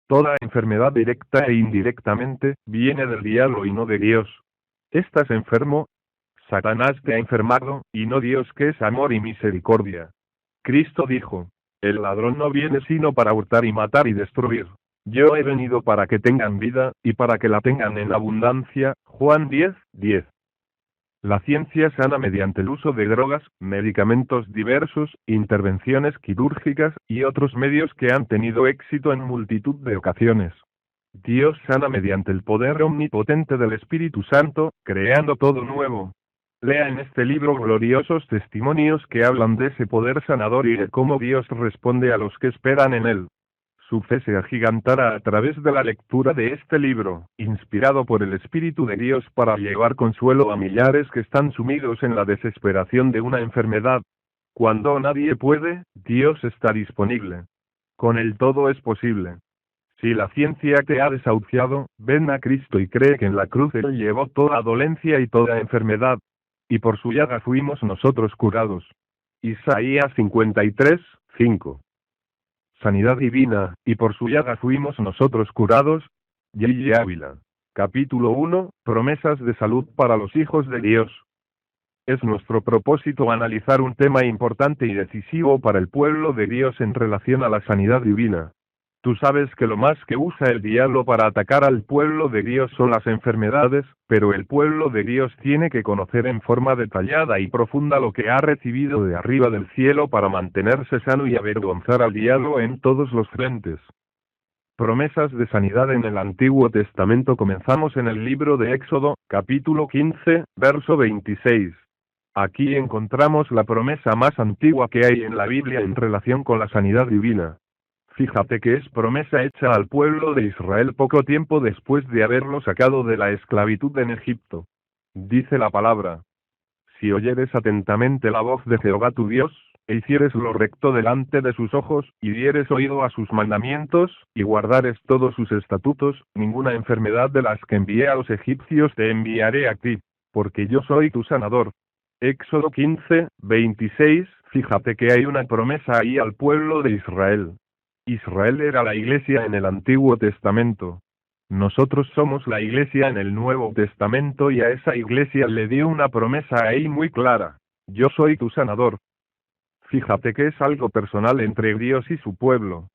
Toda enfermedad directa e indirectamente, viene del diablo y no de Dios. ¿Estás enfermo? Satanás te ha enfermado, y no Dios que es amor y misericordia. Cristo dijo, el ladrón no viene sino para hurtar y matar y destruir. Yo he venido para que tengan vida, y para que la tengan en abundancia. Juan 10:10. La ciencia sana mediante el uso de drogas, medicamentos diversos, intervenciones quirúrgicas, y otros medios que han tenido éxito en multitud de ocasiones. Dios sana mediante el poder omnipotente del Espíritu Santo, creando todo nuevo. Lea en este libro gloriosos testimonios que hablan de ese poder sanador y de cómo Dios responde a los que esperan en él. Su fe se agigantará a través de la lectura de este libro, inspirado por el Espíritu de Dios para llevar consuelo a millares que están sumidos en la desesperación de una enfermedad. Cuando nadie puede, Dios está disponible. Con él todo es posible. Si la ciencia te ha desahuciado, ven a Cristo y cree que en la cruz Él llevó toda dolencia y toda enfermedad. Y por su llaga fuimos nosotros curados. Isaías 53:5. Sanidad divina, y por su llaga fuimos nosotros curados. Y. Ávila. Capítulo 1, promesas de salud para los hijos de Dios. Es nuestro propósito analizar un tema importante y decisivo para el pueblo de Dios en relación a la sanidad divina. Tú sabes que lo más que usa el diablo para atacar al pueblo de Dios son las enfermedades, pero el pueblo de Dios tiene que conocer en forma detallada y profunda lo que ha recibido de arriba del cielo para mantenerse sano y avergonzar al diablo en todos los frentes. Promesas de sanidad en el Antiguo Testamento. Comenzamos en el libro de Éxodo, capítulo 15, verso 26. Aquí encontramos la promesa más antigua que hay en la Biblia en relación con la sanidad divina. Fíjate que es promesa hecha al pueblo de Israel poco tiempo después de haberlo sacado de la esclavitud en Egipto. Dice la palabra: si oyeres atentamente la voz de Jehová tu Dios, e hicieres lo recto delante de sus ojos, y dieres oído a sus mandamientos, y guardares todos sus estatutos, ninguna enfermedad de las que envié a los egipcios te enviaré a ti, porque yo soy tu sanador. Éxodo 15:26. Fíjate que hay una promesa ahí al pueblo de Israel. Israel era la iglesia en el Antiguo Testamento. Nosotros somos la iglesia en el Nuevo Testamento y a esa iglesia le dio una promesa ahí muy clara: yo soy tu sanador. Fíjate que es algo personal entre Dios y su pueblo.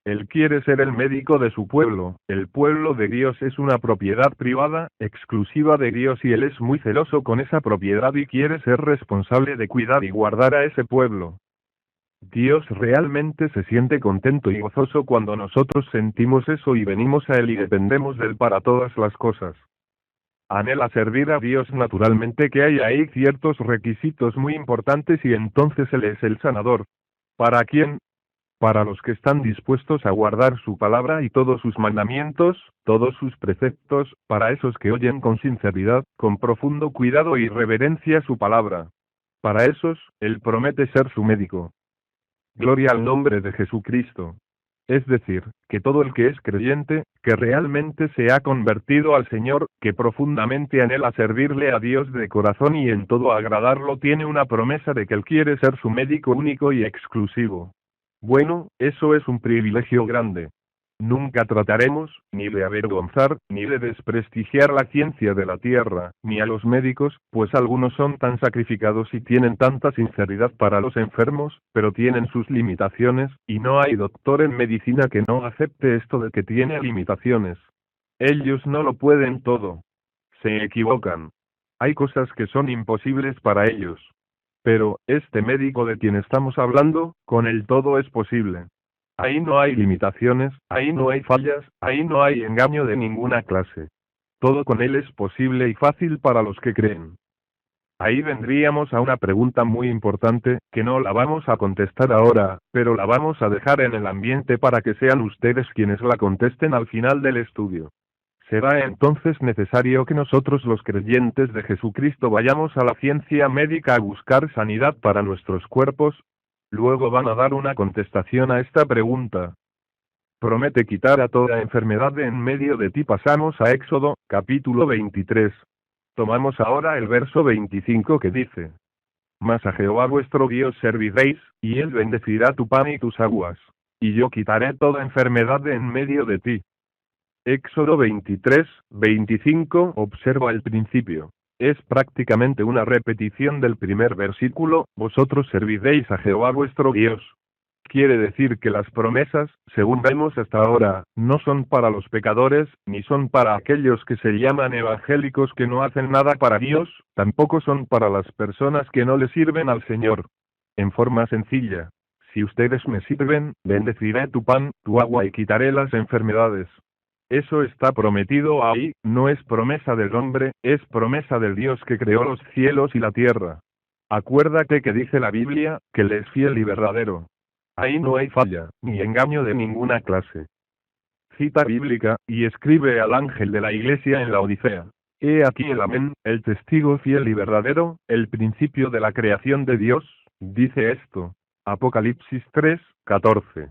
Él quiere ser el médico de su pueblo. El pueblo de Dios es una propiedad privada, exclusiva de Dios, y Él es muy celoso con esa propiedad y quiere ser responsable de cuidar y guardar a ese pueblo. Dios realmente se siente contento y gozoso cuando nosotros sentimos eso y venimos a Él y dependemos de Él para todas las cosas. Anhela servir a Dios. Naturalmente que hay ahí ciertos requisitos muy importantes y entonces Él es el sanador. ¿Para quién? Para los que están dispuestos a guardar su palabra y todos sus mandamientos, todos sus preceptos, para esos que oyen con sinceridad, con profundo cuidado y reverencia su palabra. Para esos, Él promete ser su médico. Gloria al nombre de Jesucristo. Es decir, que todo el que es creyente, que realmente se ha convertido al Señor, que profundamente anhela servirle a Dios de corazón y en todo agradarlo, tiene una promesa de que Él quiere ser su médico único y exclusivo. Bueno, eso es un privilegio grande. Nunca trataremos, ni de avergonzar, ni de desprestigiar la ciencia de la tierra, ni a los médicos, pues algunos son tan sacrificados y tienen tanta sinceridad para los enfermos, pero tienen sus limitaciones, y no hay doctor en medicina que no acepte esto de que tiene limitaciones. Ellos no lo pueden todo. Se equivocan. Hay cosas que son imposibles para ellos. Pero, este médico de quien estamos hablando, con él todo es posible. Ahí no hay limitaciones, ahí no hay fallas, ahí no hay engaño de ninguna clase. Todo con él es posible y fácil para los que creen. Ahí vendríamos a una pregunta muy importante, que no la vamos a contestar ahora, pero la vamos a dejar en el ambiente para que sean ustedes quienes la contesten al final del estudio. ¿Será entonces necesario que nosotros los creyentes de Jesucristo vayamos a la ciencia médica a buscar sanidad para nuestros cuerpos? Luego van a dar una contestación a esta pregunta. Promete quitar a toda enfermedad de en medio de ti. Pasamos a Éxodo, capítulo 23. Tomamos ahora el verso 25 que dice: mas a Jehová vuestro Dios serviréis, y Él bendecirá tu pan y tus aguas. y yo quitaré toda enfermedad de en medio de ti. Éxodo 23, 25 observa el principio. Es prácticamente una repetición del primer versículo, vosotros serviréis a Jehová vuestro Dios. Quiere decir que las promesas, según vemos hasta ahora, no son para los pecadores, ni son para aquellos que se llaman evangélicos que no hacen nada para Dios, tampoco son para las personas que no le sirven al Señor. En forma sencilla, si ustedes me sirven, bendeciré tu pan, tu agua y quitaré las enfermedades. Eso está prometido ahí, no es promesa del hombre, es promesa del Dios que creó los cielos y la tierra. Acuérdate que dice la Biblia, que Él es fiel y verdadero. Ahí no hay falla, ni engaño de ninguna clase. Cita bíblica, y escribe al ángel de la iglesia en la Odisea. He aquí el Amén, el testigo fiel y verdadero, el principio de la creación de Dios, dice esto. Apocalipsis 3, 14.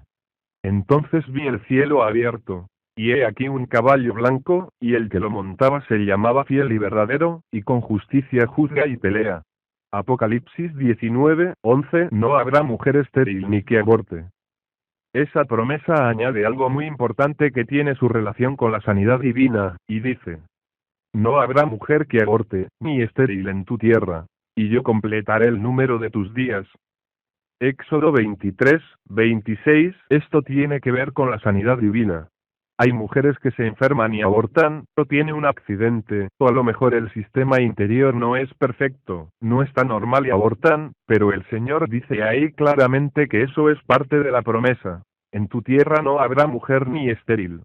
Entonces vi el cielo abierto, y he aquí un caballo blanco, y el que lo montaba se llamaba fiel y verdadero, y con justicia juzga y pelea. Apocalipsis 19, 11. No habrá mujer estéril ni que aborte. Esa promesa añade algo muy importante que tiene su relación con la sanidad divina, y dice: no habrá mujer que aborte, ni estéril en tu tierra, y yo completaré el número de tus días. Éxodo 23, 26. Esto tiene que ver con la sanidad divina. Hay mujeres que se enferman y abortan, o tienen un accidente, o a lo mejor el sistema interior no es perfecto, no está normal y abortan, pero el Señor dice ahí claramente que eso es parte de la promesa. En tu tierra no habrá mujer ni estéril.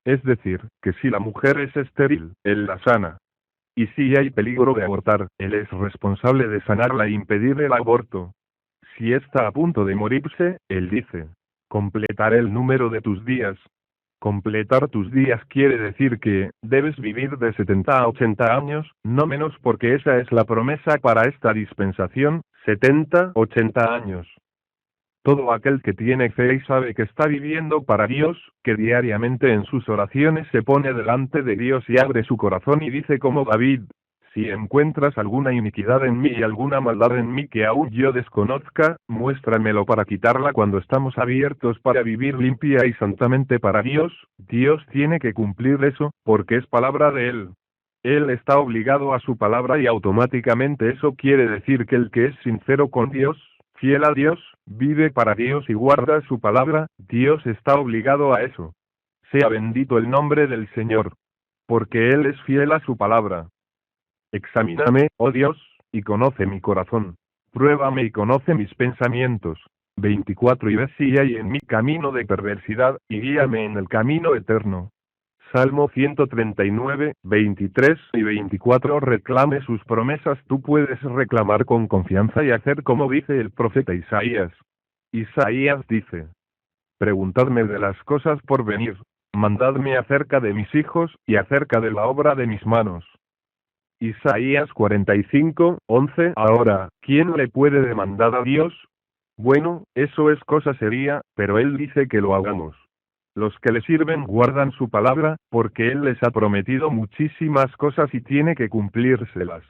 Es decir, que si la mujer es estéril, Él la sana. Y si hay peligro de abortar, Él es responsable de sanarla e impedir el aborto. Si está a punto de morirse, Él dice: completaré el número de tus días. Completar tus días quiere decir que debes vivir de 70 a 80 años, no menos, porque esa es la promesa para esta dispensación, 70, 80 años. Todo aquel que tiene fe y sabe que está viviendo para Dios, que diariamente en sus oraciones se pone delante de Dios y abre su corazón y dice como David: si encuentras alguna iniquidad en mí y alguna maldad en mí que aún yo desconozca, muéstramelo para quitarla. Cuando estamos abiertos para vivir limpia y santamente para Dios, Dios tiene que cumplir eso, porque es palabra de Él. Él está obligado a su palabra y automáticamente eso quiere decir que el que es sincero con Dios, fiel a Dios, vive para Dios y guarda su palabra, Dios está obligado a eso. Sea bendito el nombre del Señor. Porque Él es fiel a su palabra. Examíname, oh Dios, y conoce mi corazón. Pruébame y conoce mis pensamientos. 24. Y ve si hay en mí camino de perversidad, y guíame en el camino eterno. Salmo 139, 23 y 24. Reclame sus promesas. Tú puedes reclamar con confianza y hacer como dice el profeta Isaías. Isaías dice: preguntadme de las cosas por venir, mandadme acerca de mis hijos, y acerca de la obra de mis manos. Isaías 45, 11. Ahora, ¿quién le puede demandar a Dios? Bueno, eso es cosa seria, pero Él dice que lo hagamos. Los que le sirven guardan su palabra, porque Él les ha prometido muchísimas cosas y tiene que cumplírselas.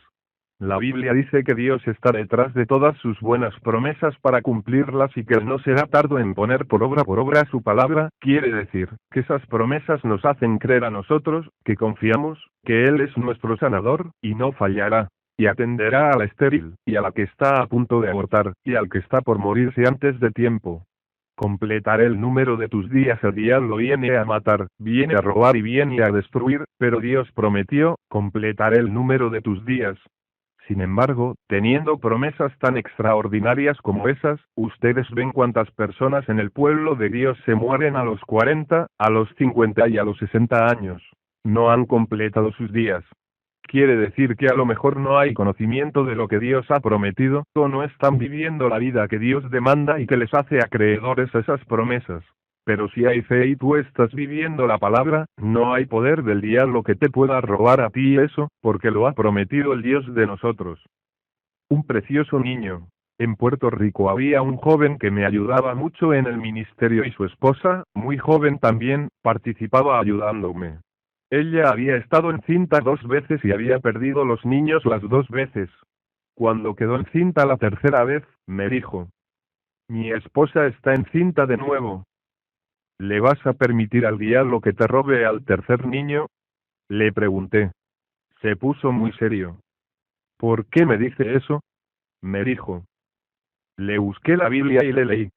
La Biblia dice que Dios está detrás de todas sus buenas promesas para cumplirlas y que Él no será tardo en poner por obra su palabra. Quiere decir, que esas promesas nos hacen creer a nosotros, que confiamos, que Él es nuestro sanador, y no fallará. Y atenderá a la estéril, y a la que está a punto de abortar, y al que está por morirse antes de tiempo. Completaré el número de tus días. El diablo viene a matar, viene a robar y viene a destruir, pero Dios prometió: completaré el número de tus días. Sin embargo, teniendo promesas tan extraordinarias como esas, ustedes ven cuántas personas en el pueblo de Dios se mueren a los 40, a los 50 y a los 60 años. No han completado sus días. Quiere decir que a lo mejor no hay conocimiento de lo que Dios ha prometido, o no están viviendo la vida que Dios demanda y que les hace acreedores a esas promesas. Pero si hay fe y tú estás viviendo la palabra, no hay poder del diablo que te pueda robar a ti eso, porque lo ha prometido el Dios de nosotros. Un precioso niño. En Puerto Rico había un joven que me ayudaba mucho en el ministerio y su esposa, muy joven también, participaba ayudándome. Ella había estado encinta 2 veces y había perdido los niños las 2 veces. Cuando quedó encinta la tercera vez, me dijo: mi esposa está encinta de nuevo. ¿Le vas a permitir al diablo que te robe al tercer niño? Le pregunté. Se puso muy serio. ¿Por qué me dice eso? Me dijo. Le busqué la Biblia y le leí.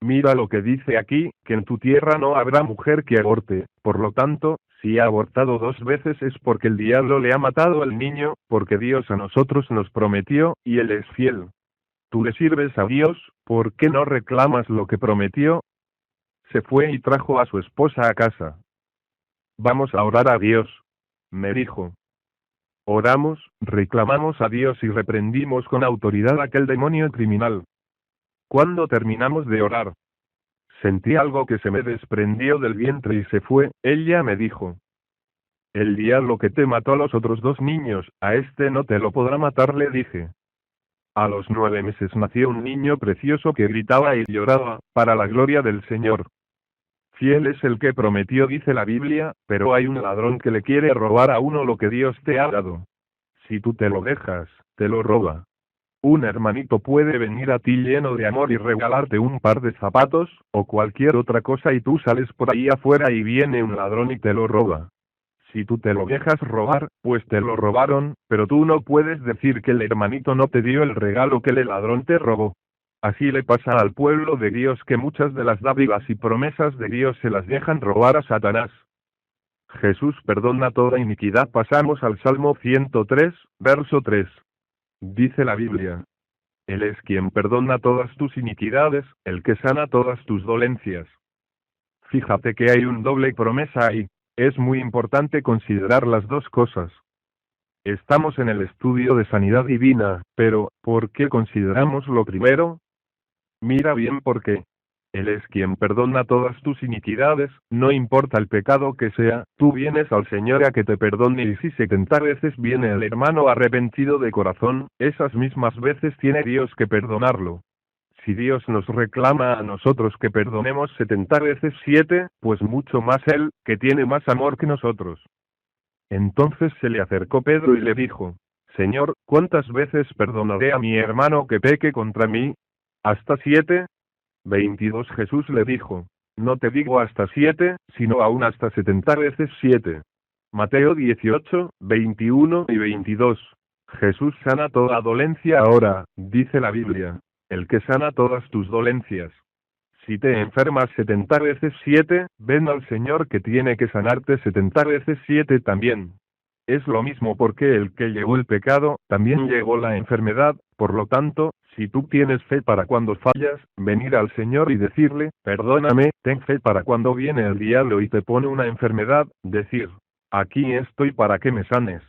Mira lo que dice aquí, que en tu tierra no habrá mujer que aborte, por lo tanto, si ha abortado 2 veces es porque el diablo le ha matado al niño, porque Dios a nosotros nos prometió, y Él es fiel. Tú le sirves a Dios, ¿por qué no reclamas lo que prometió? Se fue y trajo a su esposa a casa. Vamos a orar a Dios, me dijo. Oramos, reclamamos a Dios y reprendimos con autoridad aquel demonio criminal. Cuando terminamos de orar, sentí algo que se me desprendió del vientre y se fue. Ella me dijo. El diablo que te mató a los otros 2 niños, a este no te lo podrá matar, le dije. A los 9 meses nació un niño precioso que gritaba y lloraba, para la gloria del Señor. Fiel es el que prometió, dice la Biblia, pero hay un ladrón que le quiere robar a uno lo que Dios te ha dado. Si tú te lo dejas, te lo roba. Un hermanito puede venir a ti lleno de amor y regalarte un par de zapatos, o cualquier otra cosa y tú sales por ahí afuera y viene un ladrón y te lo roba. Si tú te lo dejas robar, pues te lo robaron, pero tú no puedes decir que el hermanito no te dio el regalo que el ladrón te robó. Así le pasa al pueblo de Dios, que muchas de las dádivas y promesas de Dios se las dejan robar a Satanás. Jesús perdona toda iniquidad. Pasamos al Salmo 103, verso 3. Dice la Biblia. Él es quien perdona todas tus iniquidades, el que sana todas tus dolencias. Fíjate que hay un doble promesa ahí. Es muy importante considerar las dos cosas. Estamos en el estudio de sanidad divina, pero, ¿por qué consideramos lo primero? Mira bien por qué. Él es quien perdona todas tus iniquidades, no importa el pecado que sea, tú vienes al Señor a que te perdone, y si 70 veces viene el hermano arrepentido de corazón, esas mismas veces tiene Dios que perdonarlo. Si Dios nos reclama a nosotros que perdonemos 70 veces 7, pues mucho más Él, que tiene más amor que nosotros. Entonces se le acercó Pedro y le dijo, Señor, ¿cuántas veces perdonaré a mi hermano que peque contra mí? ¿Hasta 7? 22. Jesús le dijo, no te digo hasta 7, sino aún hasta 70 veces 7. Mateo 18, 21 y 22. Jesús sana toda dolencia ahora, dice la Biblia, el que sana todas tus dolencias. Si te enfermas 70 veces 7, ven al Señor que tiene que sanarte 70 veces 7 también. Es lo mismo, porque el que llevó el pecado, también llevó la enfermedad. Por lo tanto, si tú tienes fe para cuando fallas, venir al Señor y decirle, perdóname. Ten fe para cuando viene el diablo y te pone una enfermedad, decir, aquí estoy para que me sanes.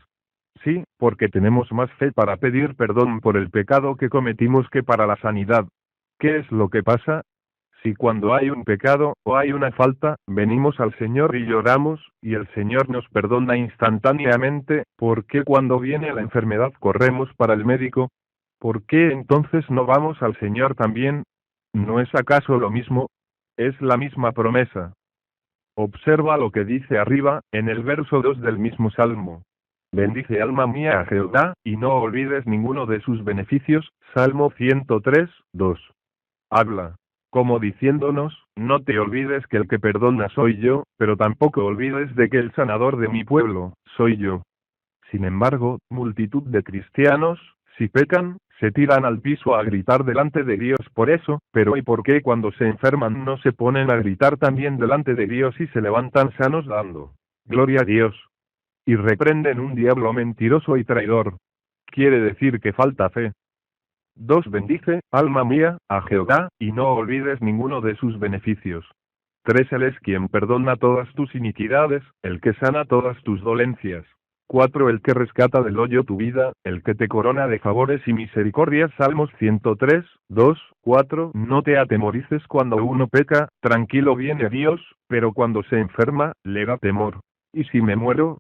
Sí, porque tenemos más fe para pedir perdón por el pecado que cometimos que para la sanidad. ¿Qué es lo que pasa? Si cuando hay un pecado, o hay una falta, venimos al Señor y lloramos, y el Señor nos perdona instantáneamente, ¿por qué cuando viene la enfermedad corremos para el médico? ¿Por qué entonces no vamos al Señor también? ¿No es acaso lo mismo? Es la misma promesa. Observa lo que dice arriba, en el verso 2 del mismo Salmo. Bendice alma mía a Jehová, y no olvides ninguno de sus beneficios. Salmo 103, 2. Habla como diciéndonos, no te olvides que el que perdona soy yo, pero tampoco olvides de que el sanador de mi pueblo, soy yo. Sin embargo, multitud de cristianos, si pecan, se tiran al piso a gritar delante de Dios por eso, pero ¿y por qué cuando se enferman no se ponen a gritar también delante de Dios y se levantan sanos dando gloria a Dios? Y reprenden un diablo mentiroso y traidor. Quiere decir que falta fe. 2. Bendice, alma mía, a Jehová, y no olvides ninguno de sus beneficios. 3. Él es quien perdona todas tus iniquidades, el que sana todas tus dolencias. 4. El que rescata del hoyo tu vida, el que te corona de favores y misericordias. Salmos 103, 2, 4. No te atemorices cuando uno peca, tranquilo viene Dios, pero cuando se enferma, le da temor. ¿Y si me muero?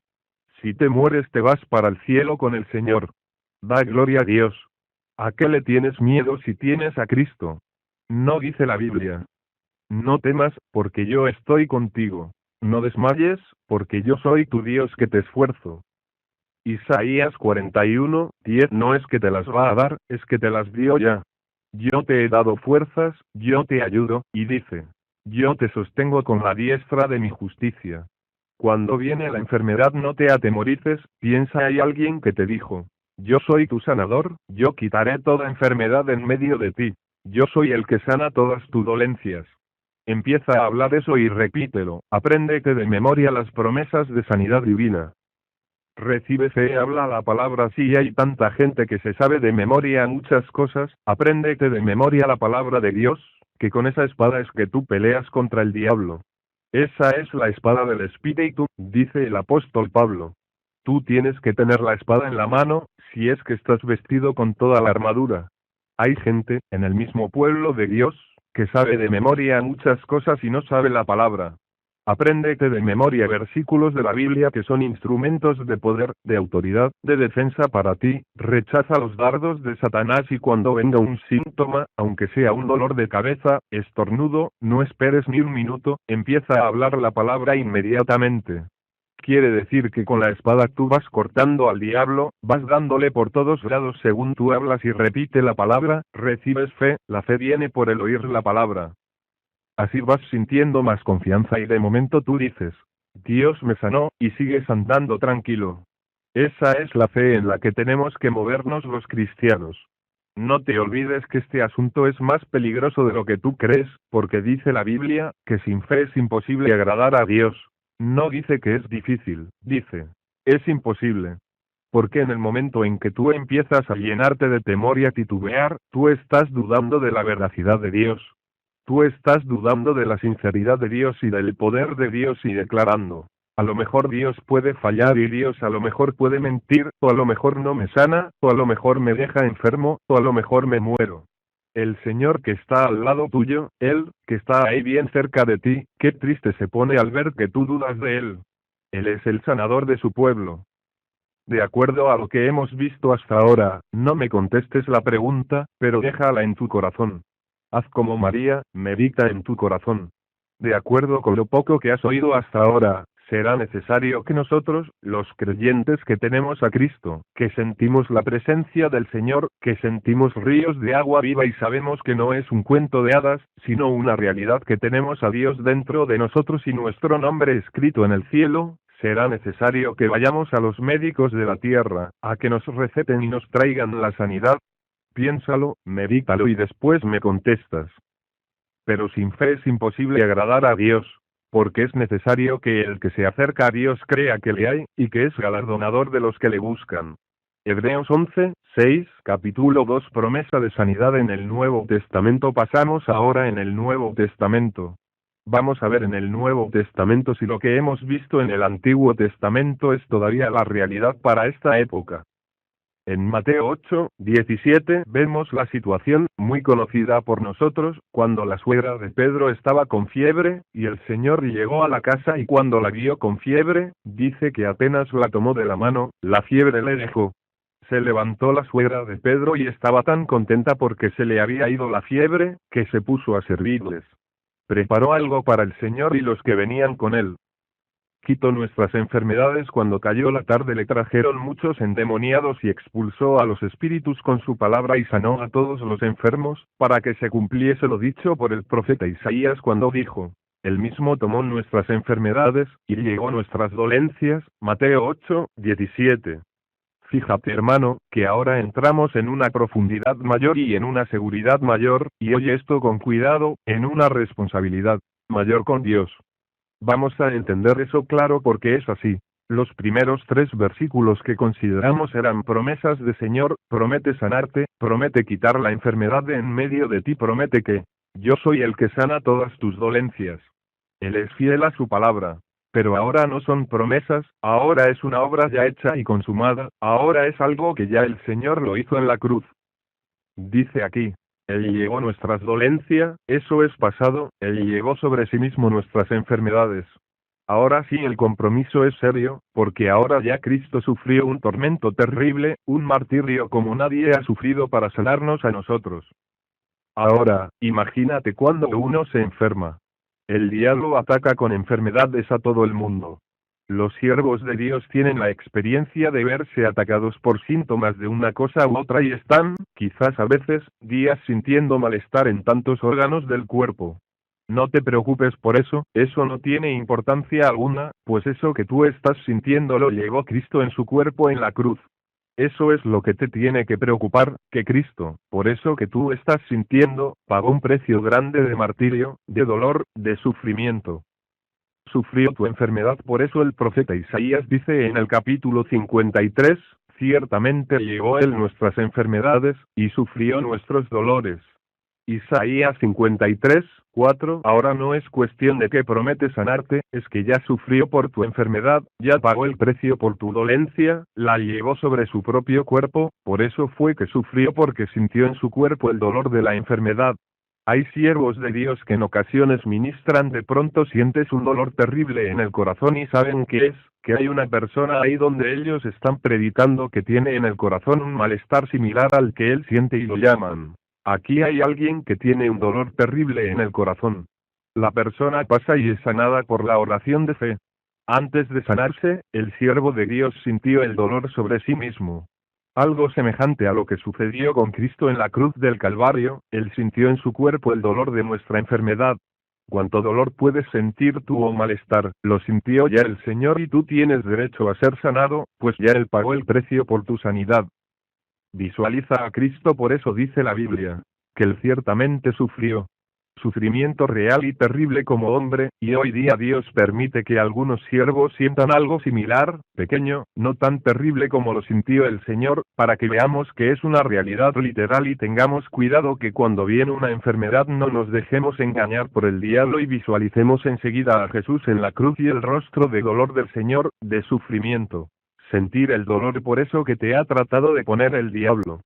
Si te mueres te vas para el cielo con el Señor. Da gloria a Dios. ¿A qué le tienes miedo si tienes a Cristo? No dice la Biblia. No temas, porque yo estoy contigo. No desmayes, porque yo soy tu Dios que te esfuerzo. Isaías 41, 10. No es que te las va a dar, es que te las dio ya. Yo te he dado fuerzas, yo te ayudo, y dice, Yo te sostengo con la diestra de mi justicia. Cuando viene la enfermedad no te atemorices, piensa hay alguien que te dijo, yo soy tu sanador, yo quitaré toda enfermedad en medio de ti. Yo soy el que sana todas tus dolencias. Empieza a hablar eso y repítelo, apréndete de memoria las promesas de sanidad divina. Recibe fe, habla la palabra. Si hay tanta gente que se sabe de memoria muchas cosas, apréndete de memoria la palabra de Dios, que con esa espada es que tú peleas contra el diablo. Esa es la espada del Espíritu, dice el apóstol Pablo. Tú tienes que tener la espada en la mano, si es que estás vestido con toda la armadura. Hay gente, en el mismo pueblo de Dios, que sabe de memoria muchas cosas y no sabe la palabra. Apréndete de memoria versículos de la Biblia que son instrumentos de poder, de autoridad, de defensa para ti. Rechaza los dardos de Satanás y cuando venga un síntoma, aunque sea un dolor de cabeza, estornudo, no esperes ni un minuto, empieza a hablar la palabra inmediatamente. Quiere decir que con la espada tú vas cortando al diablo, vas dándole por todos lados según tú hablas y repite la palabra, recibes fe, la fe viene por el oír la palabra. Así vas sintiendo más confianza y de momento tú dices, Dios me sanó, y sigues andando tranquilo. Esa es la fe en la que tenemos que movernos los cristianos. No te olvides que este asunto es más peligroso de lo que tú crees, porque dice la Biblia, que sin fe es imposible agradar a Dios. No dice que es difícil, dice, es imposible. Porque en el momento en que tú empiezas a llenarte de temor y a titubear, tú estás dudando de la veracidad de Dios. Tú estás dudando de la sinceridad de Dios y del poder de Dios y declarando, a lo mejor Dios puede fallar y Dios a lo mejor puede mentir, o a lo mejor no me sana, o a lo mejor me deja enfermo, o a lo mejor me muero. El Señor que está al lado tuyo, Él, que está ahí bien cerca de ti, qué triste se pone al ver que tú dudas de Él. Él es el sanador de su pueblo. De acuerdo a lo que hemos visto hasta ahora, no me contestes la pregunta, pero déjala en tu corazón. Haz como María, medita en tu corazón. De acuerdo con lo poco que has oído hasta ahora, será necesario que nosotros, los creyentes que tenemos a Cristo, que sentimos la presencia del Señor, que sentimos ríos de agua viva y sabemos que no es un cuento de hadas, sino una realidad que tenemos a Dios dentro de nosotros y nuestro nombre escrito en el cielo, será necesario que vayamos a los médicos de la tierra, a que nos receten y nos traigan la sanidad. Piénsalo, medítalo y después me contestas. Pero sin fe es imposible agradar a Dios, porque es necesario que el que se acerca a Dios crea que le hay, y que es galardonador de los que le buscan. Hebreos 11, 6, capítulo 2. Promesa de sanidad en el Nuevo Testamento. Pasamos ahora en el Nuevo Testamento. Vamos a ver en el Nuevo Testamento si lo que hemos visto en el Antiguo Testamento es todavía la realidad para esta época. En Mateo 8, 17 vemos la situación, muy conocida por nosotros, cuando la suegra de Pedro estaba con fiebre, y el Señor llegó a la casa y cuando la vio con fiebre, dice que apenas la tomó de la mano, la fiebre le dejó. Se levantó la suegra de Pedro y estaba tan contenta porque se le había ido la fiebre, que se puso a servirles. Preparó algo para el Señor y los que venían con él. Quitó nuestras enfermedades. Cuando cayó la tarde le trajeron muchos endemoniados y expulsó a los espíritus con su palabra y sanó a todos los enfermos, para que se cumpliese lo dicho por el profeta Isaías cuando dijo, Él mismo tomó nuestras enfermedades, y llevó nuestras dolencias. Mateo 8, 17. Fíjate hermano, que ahora entramos en una profundidad mayor y en una seguridad mayor, y oye esto con cuidado, en una responsabilidad mayor con Dios. Vamos a entender eso claro porque es así. Los primeros 3 versículos que consideramos eran promesas de Señor, promete sanarte, promete quitar la enfermedad de en medio de ti, promete que yo soy el que sana todas tus dolencias. Él es fiel a su palabra. Pero ahora no son promesas, ahora es una obra ya hecha y consumada, ahora es algo que ya el Señor lo hizo en la cruz. Dice aquí, Él llevó nuestras dolencias, eso es pasado, Él llevó sobre sí mismo nuestras enfermedades. Ahora sí el compromiso es serio, porque ahora ya Cristo sufrió un tormento terrible, un martirio como nadie ha sufrido para sanarnos a nosotros. Ahora, imagínate cuando uno se enferma. El diablo ataca con enfermedades a todo el mundo. Los siervos de Dios tienen la experiencia de verse atacados por síntomas de una cosa u otra y están, quizás a veces, días sintiendo malestar en tantos órganos del cuerpo. No te preocupes por eso no tiene importancia alguna, pues eso que tú estás sintiendo lo llevó Cristo en su cuerpo en la cruz. Eso es lo que te tiene que preocupar, que Cristo, por eso que tú estás sintiendo, pagó un precio grande de martirio, de dolor, de sufrimiento. Sufrió tu enfermedad, por eso el profeta Isaías dice en el capítulo 53, ciertamente llevó él nuestras enfermedades, y sufrió nuestros dolores. Isaías 53, 4. Ahora no es cuestión de que promete sanarte, es que ya sufrió por tu enfermedad, ya pagó el precio por tu dolencia, la llevó sobre su propio cuerpo, por eso fue que sufrió, porque sintió en su cuerpo el dolor de la enfermedad. Hay siervos de Dios que en ocasiones ministran, de pronto sientes un dolor terrible en el corazón y saben qué es, que hay una persona ahí donde ellos están predicando que tiene en el corazón un malestar similar al que él siente y lo llaman. Aquí hay alguien que tiene un dolor terrible en el corazón. La persona pasa y es sanada por la oración de fe. Antes de sanarse, el siervo de Dios sintió el dolor sobre sí mismo. Algo semejante a lo que sucedió con Cristo en la cruz del Calvario, él sintió en su cuerpo el dolor de nuestra enfermedad. Cuánto dolor puedes sentir tú o malestar, lo sintió ya el Señor y tú tienes derecho a ser sanado, pues ya Él pagó el precio por tu sanidad. Visualiza a Cristo, por eso dice la Biblia, que Él ciertamente sufrió. Sufrimiento real y terrible como hombre, y hoy día Dios permite que algunos siervos sientan algo similar, pequeño, no tan terrible como lo sintió el Señor, para que veamos que es una realidad literal y tengamos cuidado que cuando viene una enfermedad no nos dejemos engañar por el diablo y visualicemos enseguida a Jesús en la cruz y el rostro de dolor del Señor, de sufrimiento. Sentir el dolor por eso que te ha tratado de poner el diablo.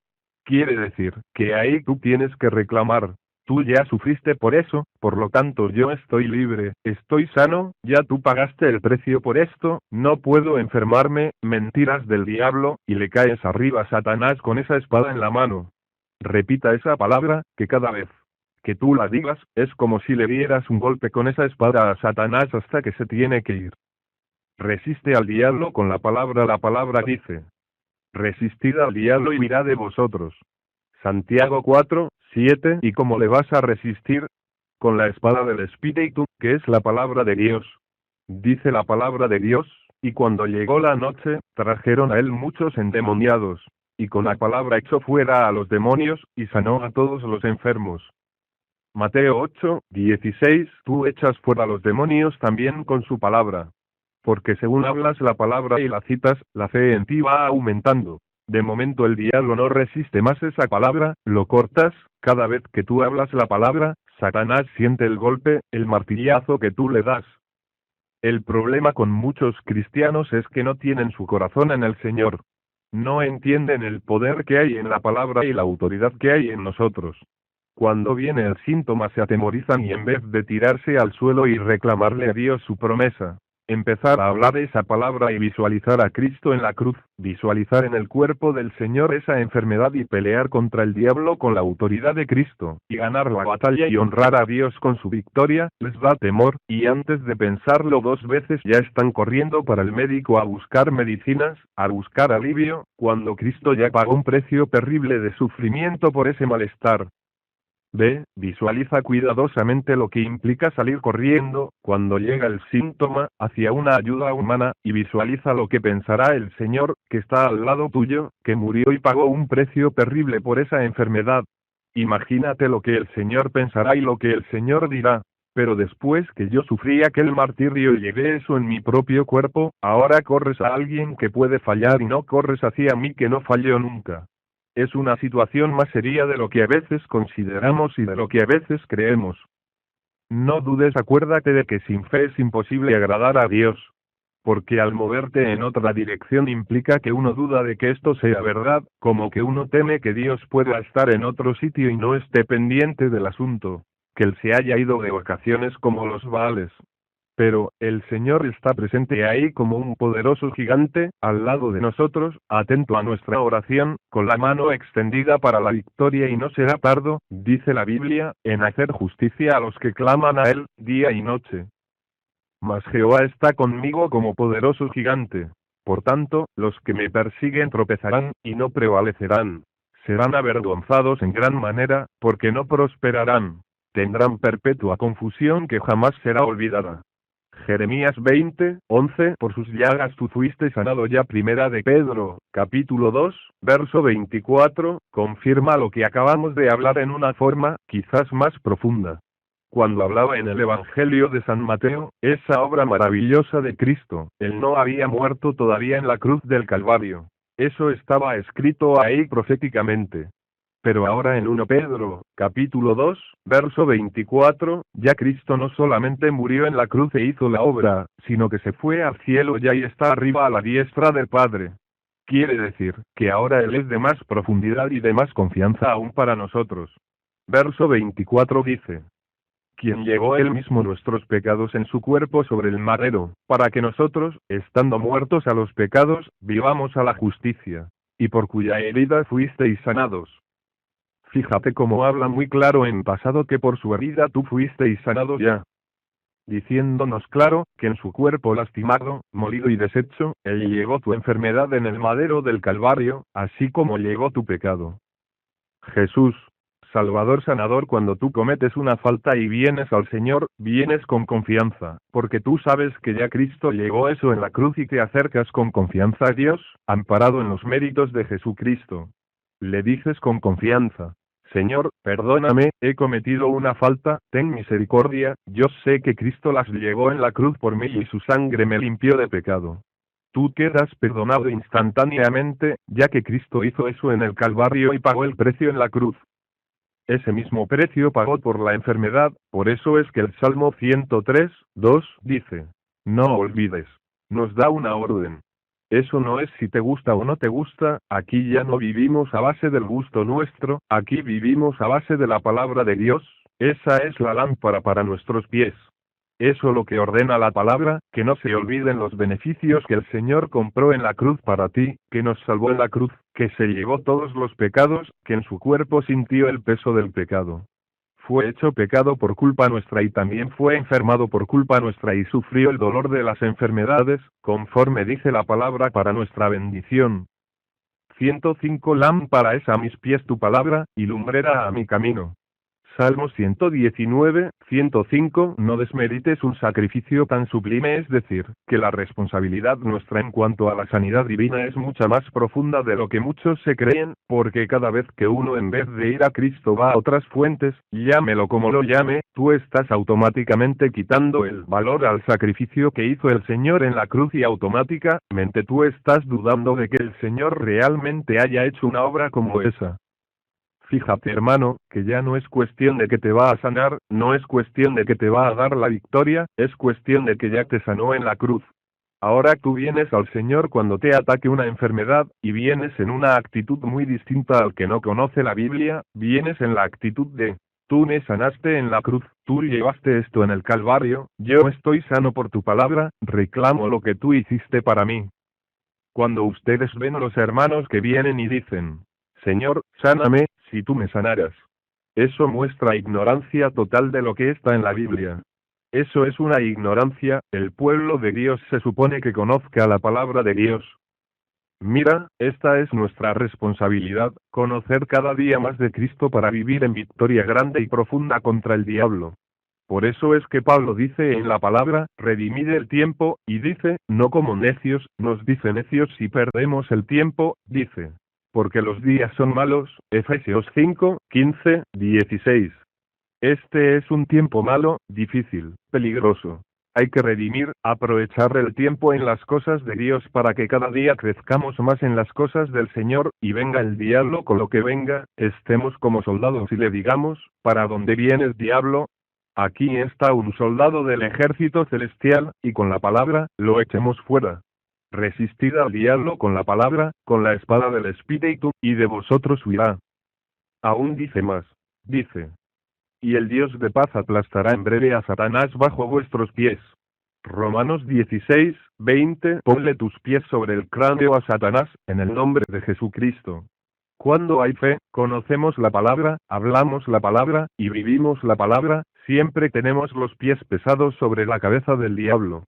Quiere decir que ahí tú tienes que reclamar. Tú ya sufriste por eso, por lo tanto yo estoy libre, estoy sano, ya tú pagaste el precio por esto, no puedo enfermarme, mentiras del diablo, y le caes arriba a Satanás con esa espada en la mano. Repita esa palabra, que cada vez que tú la digas, es como si le dieras un golpe con esa espada a Satanás hasta que se tiene que ir. Resiste al diablo con la palabra dice. Resistid al diablo y huirá de vosotros. Santiago 4, 7. ¿Y cómo le vas a resistir? Con la espada del Espíritu, que es la palabra de Dios. Dice la palabra de Dios, y cuando llegó la noche, trajeron a él muchos endemoniados, y con la palabra echó fuera a los demonios, y sanó a todos los enfermos. Mateo 8, 16. Tú echas fuera a los demonios también con su palabra. Porque según hablas la palabra y la citas, la fe en ti va aumentando. De momento el diablo no resiste más esa palabra, lo cortas, cada vez que tú hablas la palabra, Satanás siente el golpe, el martillazo que tú le das. El problema con muchos cristianos es que no tienen su corazón en el Señor. No entienden el poder que hay en la palabra y la autoridad que hay en nosotros. Cuando viene el síntoma se atemorizan y en vez de tirarse al suelo y reclamarle a Dios su promesa, empezar a hablar esa palabra y visualizar a Cristo en la cruz, visualizar en el cuerpo del Señor esa enfermedad y pelear contra el diablo con la autoridad de Cristo, y ganar la batalla y honrar a Dios con su victoria, les da temor, y antes de pensarlo dos veces ya están corriendo para el médico a buscar medicinas, a buscar alivio, cuando Cristo ya pagó un precio terrible de sufrimiento por ese malestar. Visualiza cuidadosamente lo que implica salir corriendo, cuando llega el síntoma, hacia una ayuda humana, y visualiza lo que pensará el Señor, que está al lado tuyo, que murió y pagó un precio terrible por esa enfermedad. Imagínate lo que el Señor pensará y lo que el Señor dirá. Pero después que yo sufrí aquel martirio y llevé eso en mi propio cuerpo, ahora corres a alguien que puede fallar y no corres hacia mí que no falló nunca. Es una situación más seria de lo que a veces consideramos y de lo que a veces creemos. No dudes, acuérdate de que sin fe es imposible agradar a Dios. Porque al moverte en otra dirección implica que uno duda de que esto sea verdad, como que uno teme que Dios pueda estar en otro sitio y no esté pendiente del asunto, que Él se haya ido de vacaciones como los Baales. Pero, el Señor está presente ahí como un poderoso gigante, al lado de nosotros, atento a nuestra oración, con la mano extendida para la victoria y no será tardo, dice la Biblia, en hacer justicia a los que claman a Él, día y noche. Mas Jehová está conmigo como poderoso gigante. Por tanto, los que me persiguen tropezarán, y no prevalecerán. Serán avergonzados en gran manera, porque no prosperarán. tendrán perpetua confusión que jamás será olvidada. Jeremías 20:11 Por sus llagas tú fuiste sanado ya. Primera de Pedro, capítulo 2, verso 24, confirma lo que acabamos de hablar en una forma, quizás más profunda. Cuando hablaba en el Evangelio de San Mateo, esa obra maravillosa de Cristo, Él no había muerto todavía en la cruz del Calvario. Eso estaba escrito ahí proféticamente. Pero ahora en 1 Pedro, capítulo 2, verso 24, ya Cristo no solamente murió en la cruz e hizo la obra, sino que se fue al cielo ya y está arriba a la diestra del Padre. Quiere decir, que ahora Él es de más profundidad y de más confianza aún para nosotros. Verso 24 dice: quien llevó Él mismo nuestros pecados en su cuerpo sobre el madero, para que nosotros, estando muertos a los pecados, vivamos a la justicia, y por cuya herida fuisteis sanados. Fíjate cómo habla muy claro en pasado que por su herida tú fuisteis sanados ya. Diciéndonos claro, que en su cuerpo lastimado, molido y deshecho, Él llevó tu enfermedad en el madero del Calvario, así como llevó tu pecado. Jesús, Salvador sanador, cuando tú cometes una falta y vienes al Señor, vienes con confianza, porque tú sabes que ya Cristo llegó eso en la cruz y te acercas con confianza a Dios, amparado en los méritos de Jesucristo. Le dices con confianza: Señor, perdóname, he cometido una falta, ten misericordia, yo sé que Cristo las llevó en la cruz por mí y su sangre me limpió de pecado. Tú quedas perdonado instantáneamente, ya que Cristo hizo eso en el Calvario y pagó el precio en la cruz. Ese mismo precio pagó por la enfermedad, por eso es que el Salmo 103:2 dice: no olvides. Nos da una orden. Eso no es si te gusta o no te gusta, aquí ya no vivimos a base del gusto nuestro, aquí vivimos a base de la palabra de Dios, esa es la lámpara para nuestros pies. Eso lo que ordena la palabra, que no se olviden los beneficios que el Señor compró en la cruz para ti, que nos salvó en la cruz, que se llevó todos los pecados, que en su cuerpo sintió el peso del pecado. Fue hecho pecado por culpa nuestra y también fue enfermado por culpa nuestra y sufrió el dolor de las enfermedades, conforme dice la palabra para nuestra bendición. 105 Lámpara es a mis pies tu palabra, y lumbrera a mi camino. Salmo 119:105 No desmerites un sacrificio tan sublime, es decir, que la responsabilidad nuestra en cuanto a la sanidad divina es mucha más profunda de lo que muchos se creen, porque cada vez que uno en vez de ir a Cristo va a otras fuentes, llámelo como lo llame, tú estás automáticamente quitando el valor al sacrificio que hizo el Señor en la cruz y automáticamente tú estás dudando de que el Señor realmente haya hecho una obra como esa. Fíjate, hermano, que ya no es cuestión de que te va a sanar, no es cuestión de que te va a dar la victoria, es cuestión de que ya te sanó en la cruz. Ahora tú vienes al Señor cuando te ataque una enfermedad, y vienes en una actitud muy distinta al que no conoce la Biblia, vienes en la actitud de: tú me sanaste en la cruz, tú llevaste esto en el Calvario, yo estoy sano por tu palabra, reclamo lo que tú hiciste para mí. Cuando ustedes ven a los hermanos que vienen y dicen: Señor, sáname, si tú me sanaras. Eso muestra ignorancia total de lo que está en la Biblia. Eso es una ignorancia, el pueblo de Dios se supone que conozca la palabra de Dios. Mira, esta es nuestra responsabilidad, conocer cada día más de Cristo para vivir en victoria grande y profunda contra el diablo. Por eso es que Pablo dice en la palabra: redimid el tiempo, y dice: no como necios, nos dice necios si perdemos el tiempo, dice: porque los días son malos, Efesios 5:15-16. Este es un tiempo malo, difícil, peligroso. Hay que redimir, aprovechar el tiempo en las cosas de Dios para que cada día crezcamos más en las cosas del Señor, y venga el diablo con lo que venga, estemos como soldados y le digamos: ¿para dónde vienes, diablo? Aquí está un soldado del ejército celestial, y con la palabra, lo echemos fuera. Resistid al diablo con la palabra, con la espada del Espíritu, y de vosotros huirá. Aún dice más. Dice: y el Dios de paz aplastará en breve a Satanás bajo vuestros pies. Romanos 16:20 Ponle tus pies sobre el cráneo a Satanás, en el nombre de Jesucristo. Cuando hay fe, conocemos la palabra, hablamos la palabra, y vivimos la palabra, siempre tenemos los pies pesados sobre la cabeza del diablo.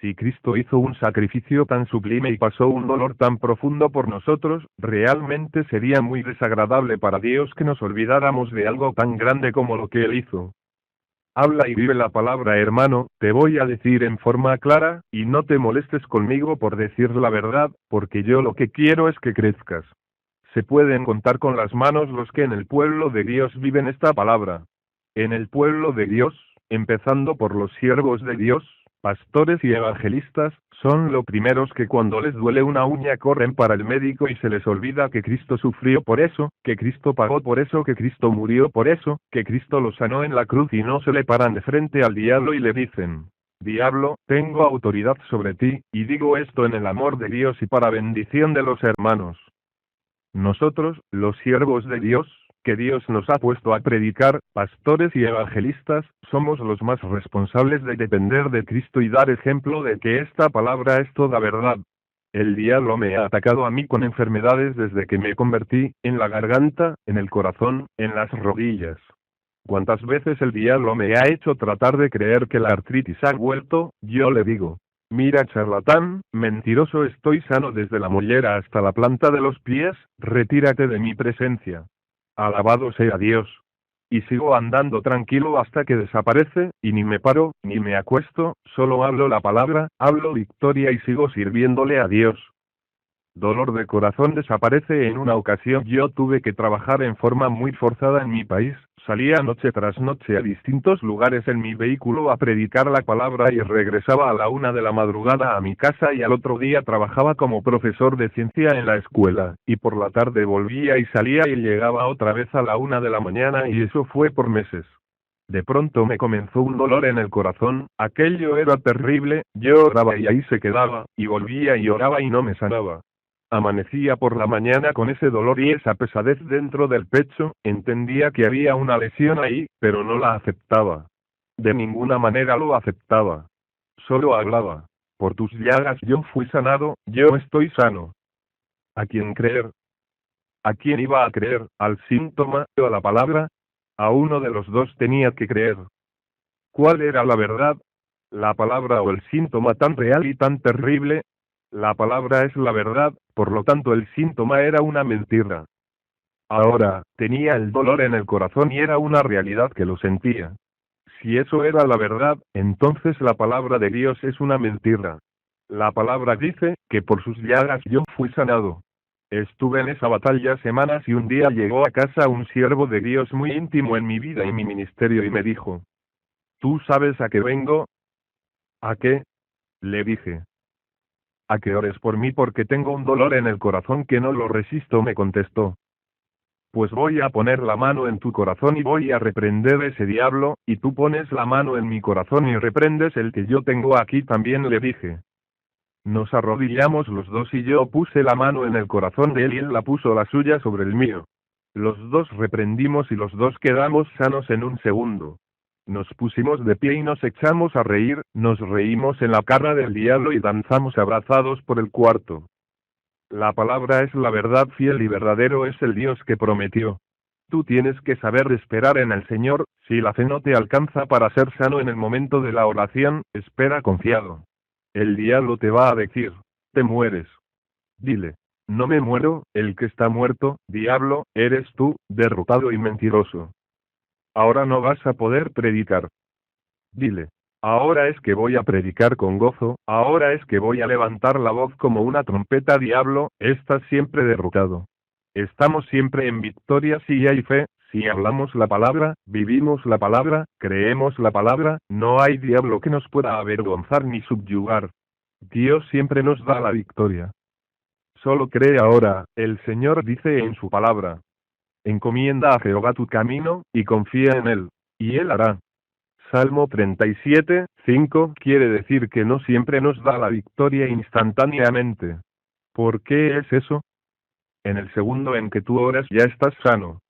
Si Cristo hizo un sacrificio tan sublime y pasó un dolor tan profundo por nosotros, realmente sería muy desagradable para Dios que nos olvidáramos de algo tan grande como lo que Él hizo. Habla y vive la palabra, hermano, te voy a decir en forma clara, y no te molestes conmigo por decir la verdad, porque yo lo que quiero es que crezcas. Se pueden contar con las manos los que en el pueblo de Dios viven esta palabra. En el pueblo de Dios, empezando por los siervos de Dios, pastores y evangelistas, son los primeros que cuando les duele una uña corren para el médico y se les olvida que Cristo sufrió por eso, que Cristo pagó por eso, que Cristo murió por eso, que Cristo lo sanó en la cruz y no se le paran de frente al diablo y le dicen: Diablo, tengo autoridad sobre ti, y digo esto en el amor de Dios y para bendición de los hermanos. Nosotros, los siervos de Dios, que Dios nos ha puesto a predicar, pastores y evangelistas, somos los más responsables de depender de Cristo y dar ejemplo de que esta palabra es toda verdad. El diablo me ha atacado a mí con enfermedades desde que me convertí, en la garganta, en el corazón, en las rodillas. ¿Cuántas veces el diablo me ha hecho tratar de creer que la artritis ha vuelto? Yo le digo: mira, charlatán, mentiroso, estoy sano desde la mollera hasta la planta de los pies, retírate de mi presencia. Alabado sea Dios. Y sigo andando tranquilo hasta que desaparece, y ni me paro, ni me acuesto, solo hablo la palabra, hablo victoria y sigo sirviéndole a Dios. Dolor de corazón desaparece. En una ocasión yo tuve que trabajar en forma muy forzada en mi país, salía noche tras noche a distintos lugares en mi vehículo a predicar la palabra y regresaba a la 1 de la madrugada a mi casa y al otro día trabajaba como profesor de ciencia en la escuela, y por la tarde volvía y salía y llegaba otra vez a la 1 de la mañana y eso fue por meses. De pronto me comenzó un dolor en el corazón, aquello era terrible, yo oraba y ahí se quedaba, y volvía y oraba y no me sanaba. Amanecía por la mañana con ese dolor y esa pesadez dentro del pecho, entendía que había una lesión ahí, pero no la aceptaba. De ninguna manera lo aceptaba. Solo hablaba: por tus llagas yo fui sanado, yo estoy sano. ¿A quién creer? ¿A quién iba a creer? ¿Al síntoma o a la palabra? A uno de los dos tenía que creer. ¿Cuál era la verdad? ¿La palabra o el síntoma tan real y tan terrible? La palabra es la verdad, por lo tanto el síntoma era una mentira. Ahora, tenía el dolor en el corazón y era una realidad que lo sentía. Si eso era la verdad, entonces la palabra de Dios es una mentira. La palabra dice, que por sus llagas yo fui sanado. Estuve en esa batalla semanas y un día llegó a casa un siervo de Dios muy íntimo en mi vida y mi ministerio y me dijo: ¿tú sabes a qué vengo? ¿A qué? Le dije. A que ores por mí porque tengo un dolor en el corazón que no lo resisto, me contestó. Pues voy a poner la mano en tu corazón y voy a reprender ese diablo, y tú pones la mano en mi corazón y reprendes el que yo tengo aquí también, le dije. Nos arrodillamos los dos y yo puse la mano en el corazón de él y él la puso la suya sobre el mío. Los dos reprendimos y los dos quedamos sanos en un segundo. Nos pusimos de pie y nos echamos a reír, nos reímos en la cara del diablo y danzamos abrazados por el cuarto. La palabra es la verdad, fiel y verdadero es el Dios que prometió. Tú tienes que saber esperar en el Señor. Si la fe no te alcanza para ser sano en el momento de la oración, espera confiado. El diablo te va a decir: te mueres. Dile: no me muero, el que está muerto, diablo, eres tú, derrotado y mentiroso. Ahora no vas a poder predicar. Dile: ahora es que voy a predicar con gozo, ahora es que voy a levantar la voz como una trompeta, diablo, estás siempre derrotado. Estamos siempre en victoria si hay fe, si hablamos la palabra, vivimos la palabra, creemos la palabra, no hay diablo que nos pueda avergonzar ni subyugar. Dios siempre nos da la victoria. Solo cree ahora, el Señor dice en su palabra: encomienda a Jehová tu camino, y confía en él, y él hará. Salmo 37, 5 quiere decir que no siempre nos da la victoria instantáneamente. ¿Por qué es eso? En el segundo en que tú oras ya estás sano.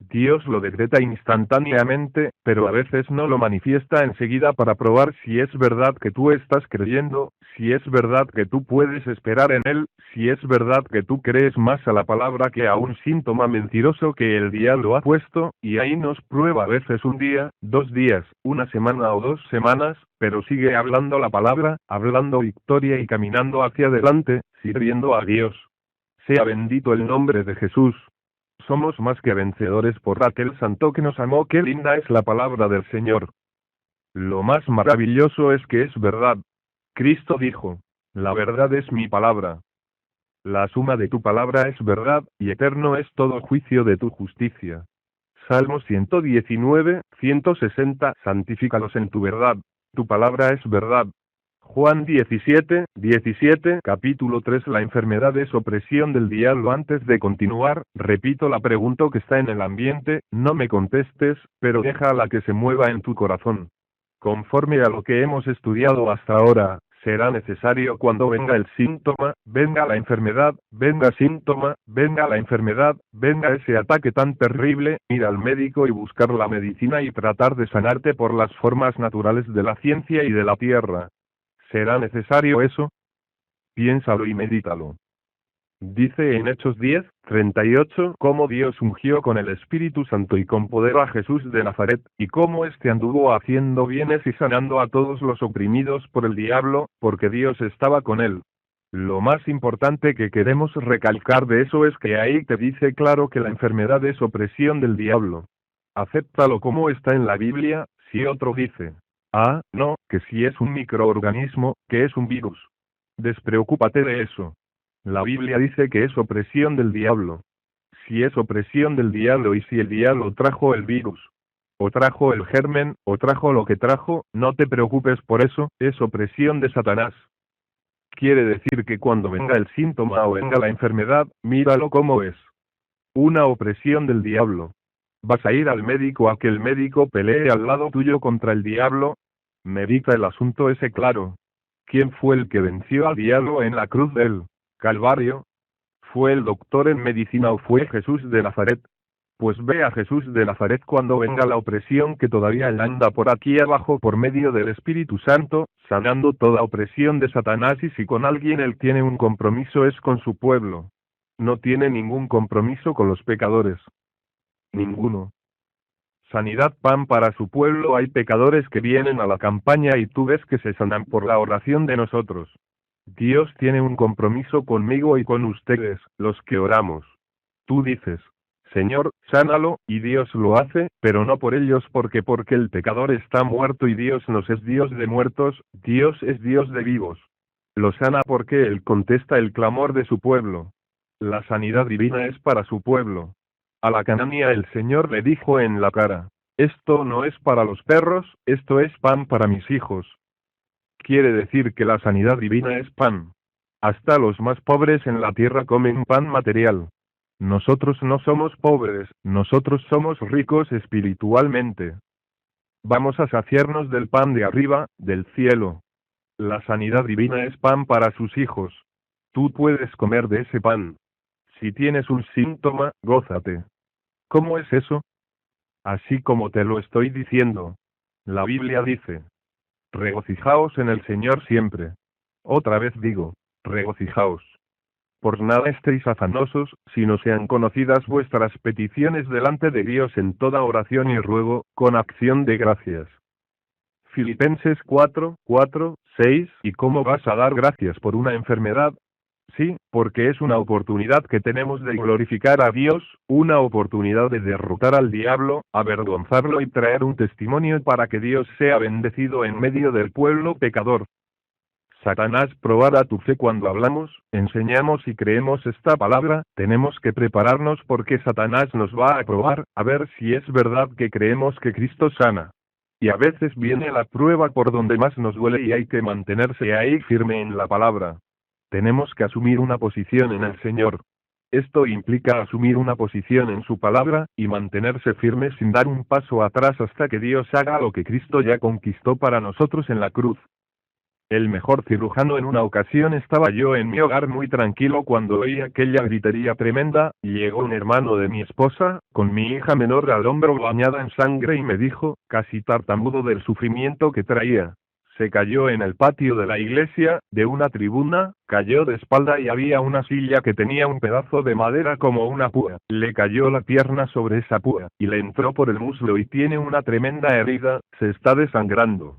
Dios lo decreta instantáneamente, pero a veces no lo manifiesta enseguida para probar si es verdad que tú estás creyendo, si es verdad que tú puedes esperar en Él, si es verdad que tú crees más a la palabra que a un síntoma mentiroso que el diablo ha puesto, y ahí nos prueba a veces un día, 2 días, una semana o 2 semanas, pero sigue hablando la palabra, hablando victoria y caminando hacia adelante, sirviendo a Dios. Sea bendito el nombre de Jesús. Somos más que vencedores por aquel santo que nos amó. Qué linda es la palabra del Señor. Lo más maravilloso es que es verdad. Cristo dijo, la verdad es mi palabra. La suma de tu palabra es verdad, y eterno es todo juicio de tu justicia. Salmo 119, 160. Santifícalos en tu verdad. Tu palabra es verdad. Juan 17, 17. Capítulo 3. La enfermedad es opresión del diablo. Antes de continuar, repito la pregunta que está en el ambiente, no me contestes, pero déjala que se mueva en tu corazón. Conforme a lo que hemos estudiado hasta ahora, será necesario cuando venga el síntoma, venga la enfermedad, venga síntoma, venga la enfermedad, venga ese ataque tan terrible, ir al médico y buscar la medicina y tratar de sanarte por las formas naturales de la ciencia y de la tierra. ¿Será necesario eso? Piénsalo y medítalo. Dice en Hechos 10, 38, cómo Dios ungió con el Espíritu Santo y con poder a Jesús de Nazaret, y cómo éste anduvo haciendo bienes y sanando a todos los oprimidos por el diablo, porque Dios estaba con él. Lo más importante que queremos recalcar de eso es que ahí te dice claro que la enfermedad es opresión del diablo. Acéptalo como está en la Biblia. Si otro dice, no, que si es un microorganismo, que es un virus. Despreocúpate de eso. La Biblia dice que es opresión del diablo. Si es opresión del diablo y si el diablo trajo el virus, o trajo el germen, o trajo lo que trajo, no te preocupes por eso, es opresión de Satanás. Quiere decir que cuando venga el síntoma o venga la enfermedad, míralo como es. Una opresión del diablo. ¿Vas a ir al médico a que el médico pelee al lado tuyo contra el diablo? Medita el asunto ese claro. ¿Quién fue el que venció al diablo en la cruz del Calvario? ¿Fue el doctor en medicina o fue Jesús de Nazaret? Pues ve a Jesús de Nazaret cuando venga la opresión que todavía él anda por aquí abajo por medio del Espíritu Santo, sanando toda opresión de Satanás, y si con alguien él tiene un compromiso es con su pueblo. No tiene ningún compromiso con los pecadores. Ninguno. Sanidad pan para su pueblo. Hay pecadores que vienen a la campaña y tú ves que se sanan por la oración de nosotros. Dios tiene un compromiso conmigo y con ustedes, los que oramos. Tú dices, Señor, sánalo, y Dios lo hace, pero no por ellos porque el pecador está muerto y Dios no es Dios de muertos, Dios es Dios de vivos. Lo sana porque Él contesta el clamor de su pueblo. La sanidad divina es para su pueblo. A la cananea el Señor le dijo en la cara, esto no es para los perros, esto es pan para mis hijos. Quiere decir que la sanidad divina es pan. Hasta los más pobres en la tierra comen pan material. Nosotros no somos pobres, nosotros somos ricos espiritualmente. Vamos a saciarnos del pan de arriba, del cielo. La sanidad divina es pan para sus hijos. Tú puedes comer de ese pan. Si tienes un síntoma, gózate. ¿Cómo es eso? Así como te lo estoy diciendo. La Biblia dice, regocijaos en el Señor siempre. Otra vez digo, regocijaos. Por nada estéis afanosos, sino sean conocidas vuestras peticiones delante de Dios en toda oración y ruego, con acción de gracias. Filipenses 4, 4, 6. ¿Y cómo vas a dar gracias por una enfermedad? Sí, porque es una oportunidad que tenemos de glorificar a Dios, una oportunidad de derrotar al diablo, avergonzarlo y traer un testimonio para que Dios sea bendecido en medio del pueblo pecador. Satanás probará tu fe cuando hablamos, enseñamos y creemos esta palabra. Tenemos que prepararnos porque Satanás nos va a probar, a ver si es verdad que creemos que Cristo sana. Y a veces viene la prueba por donde más nos duele y hay que mantenerse ahí firme en la palabra. Tenemos que asumir una posición en el Señor. Esto implica asumir una posición en su palabra, y mantenerse firme sin dar un paso atrás hasta que Dios haga lo que Cristo ya conquistó para nosotros en la cruz. El mejor cirujano. En una ocasión estaba yo en mi hogar muy tranquilo cuando oí aquella gritería tremenda, y llegó un hermano de mi esposa, con mi hija menor al hombro bañada en sangre y me dijo, casi tartamudo del sufrimiento que traía. Se cayó en el patio de la iglesia, de una tribuna, cayó de espalda y había una silla que tenía un pedazo de madera como una púa. Le cayó la pierna sobre esa púa, y le entró por el muslo y tiene una tremenda herida, se está desangrando.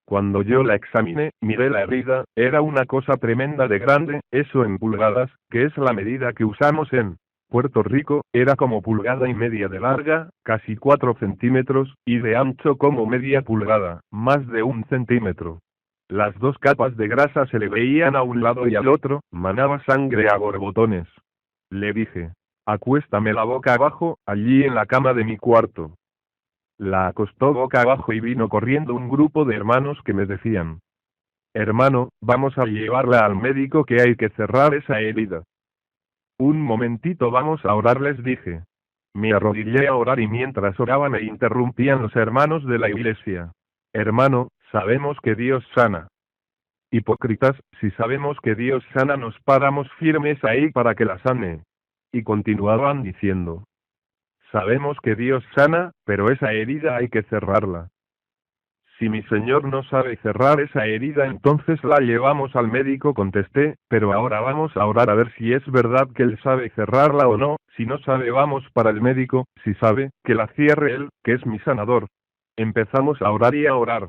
Cuando yo la examiné, miré la herida, era una cosa tremenda de grande, eso en pulgadas, que es la medida que usamos en Puerto Rico, era como pulgada y media de larga, casi 4 centímetros, y de ancho como media pulgada, más de 1 centímetro. Las dos capas de grasa se le veían a un lado y al otro, manaba sangre a borbotones. Le dije, acuéstame la boca abajo, allí en la cama de mi cuarto. La acostó boca abajo y vino corriendo un grupo de hermanos que me decían, hermano, vamos a llevarla al médico que hay que cerrar esa herida. Un momentito, vamos a orar, les dije. Me arrodillé a orar y mientras oraba me interrumpían los hermanos de la iglesia. Hermano, sabemos que Dios sana. Hipócritas, si sabemos que Dios sana nos paramos firmes ahí para que la sane. Y continuaban diciendo. Sabemos que Dios sana, pero esa herida hay que cerrarla. Si mi señor no sabe cerrar esa herida, entonces la llevamos al médico, contesté, pero ahora vamos a orar a ver si es verdad que él sabe cerrarla o no. Si no sabe, vamos para el médico; si sabe, que la cierre él, que es mi sanador. Empezamos a orar y a orar.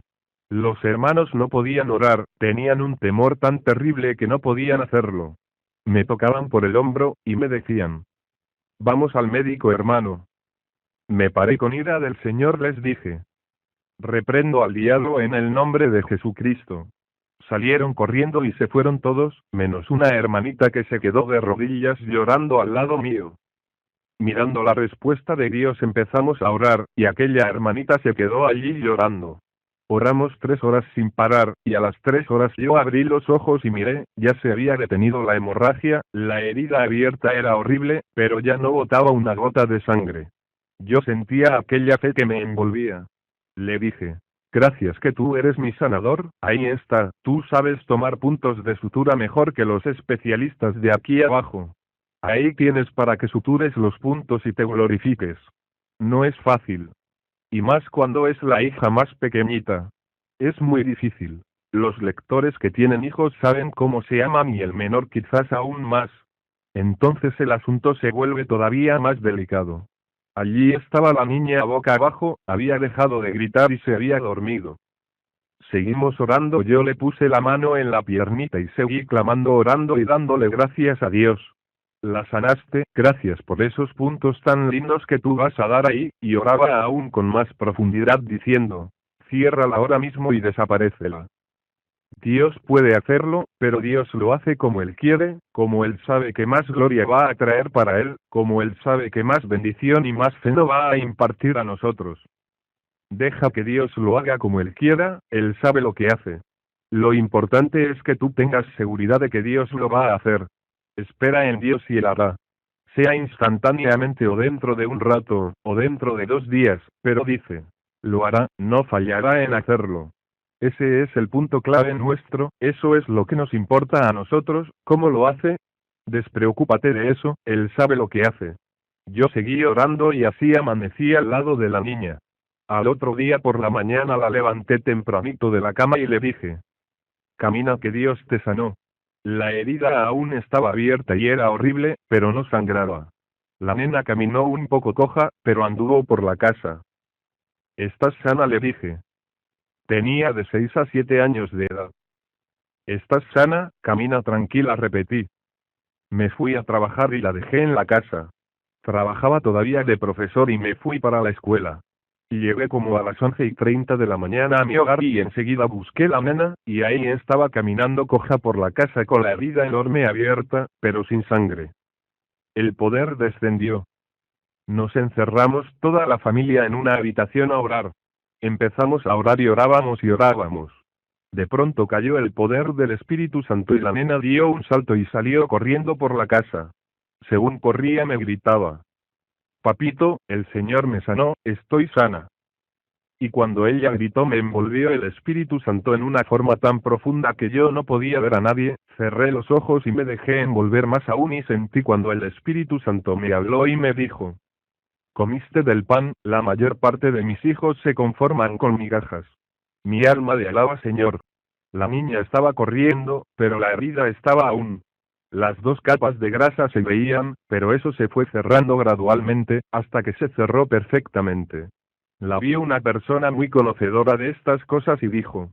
Los hermanos no podían orar, tenían un temor tan terrible que no podían hacerlo. Me tocaban por el hombro, y me decían, vamos al médico, hermano. Me paré con ira del Señor, les dije. Reprendo al diablo en el nombre de Jesucristo. Salieron corriendo y se fueron todos, menos una hermanita que se quedó de rodillas llorando al lado mío. Mirando la respuesta de Dios empezamos a orar, y aquella hermanita se quedó allí llorando. Oramos 3 horas sin parar, y a las 3 horas yo abrí los ojos y miré, ya se había detenido la hemorragia, la herida abierta era horrible, pero ya no botaba una gota de sangre. Yo sentía aquella fe que me envolvía. Le dije, gracias que tú eres mi sanador, ahí está, tú sabes tomar puntos de sutura mejor que los especialistas de aquí abajo. Ahí tienes para que sutures los puntos y te glorifiques. No es fácil. Y más cuando es la hija más pequeñita. Es muy difícil. Los lectores que tienen hijos saben cómo se aman y el menor quizás aún más. Entonces el asunto se vuelve todavía más delicado. Allí estaba la niña boca abajo, había dejado de gritar y se había dormido. Seguimos orando, yo le puse la mano en la piernita y seguí clamando, orando y dándole gracias a Dios. La sanaste, gracias por esos puntos tan lindos que tú vas a dar ahí, y oraba aún con más profundidad diciendo, ciérrala ahora mismo y desaparécela. Dios puede hacerlo, pero Dios lo hace como Él quiere, como Él sabe que más gloria va a traer para Él, como Él sabe que más bendición y más fe nos va a impartir a nosotros. Deja que Dios lo haga como Él quiera, Él sabe lo que hace. Lo importante es que tú tengas seguridad de que Dios lo va a hacer. Espera en Dios y Él hará. Sea instantáneamente o dentro de un rato, o dentro de 2 días, pero dice, lo hará, no fallará en hacerlo. Ese es el punto clave nuestro, eso es lo que nos importa a nosotros. ¿Cómo lo hace? Despreocúpate de eso, Él sabe lo que hace. Yo seguí orando y así amanecí al lado de la niña. Al otro día por la mañana la levanté tempranito de la cama y le dije, camina que Dios te sanó. La herida aún estaba abierta y era horrible, pero no sangraba. La nena caminó un poco coja, pero anduvo por la casa. ¿Estás sana?, le dije. Tenía de 6 a 7 años de edad. ¿Estás sana? Camina tranquila, repetí. Me fui a trabajar y la dejé en la casa. Trabajaba todavía de profesor y me fui para la escuela. Llegué como a las 11:30 de la mañana a mi hogar y enseguida busqué la nena, y ahí estaba caminando coja por la casa con la herida enorme abierta, pero sin sangre. El poder descendió. Nos encerramos toda la familia en una habitación a orar. Empezamos a orar y orábamos y orábamos. De pronto cayó el poder del Espíritu Santo y la nena dio un salto y salió corriendo por la casa. Según corría me gritaba, papito, el Señor me sanó, estoy sana. Y cuando ella gritó me envolvió el Espíritu Santo en una forma tan profunda que yo no podía ver a nadie, cerré los ojos y me dejé envolver más aún y sentí cuando el Espíritu Santo me habló y me dijo, comiste del pan, la mayor parte de mis hijos se conforman con migajas. Mi alma te alaba, Señor. La niña estaba corriendo, pero la herida estaba aún. Las 2 capas de grasa se veían, pero eso se fue cerrando gradualmente, hasta que se cerró perfectamente. La vio una persona muy conocedora de estas cosas y dijo,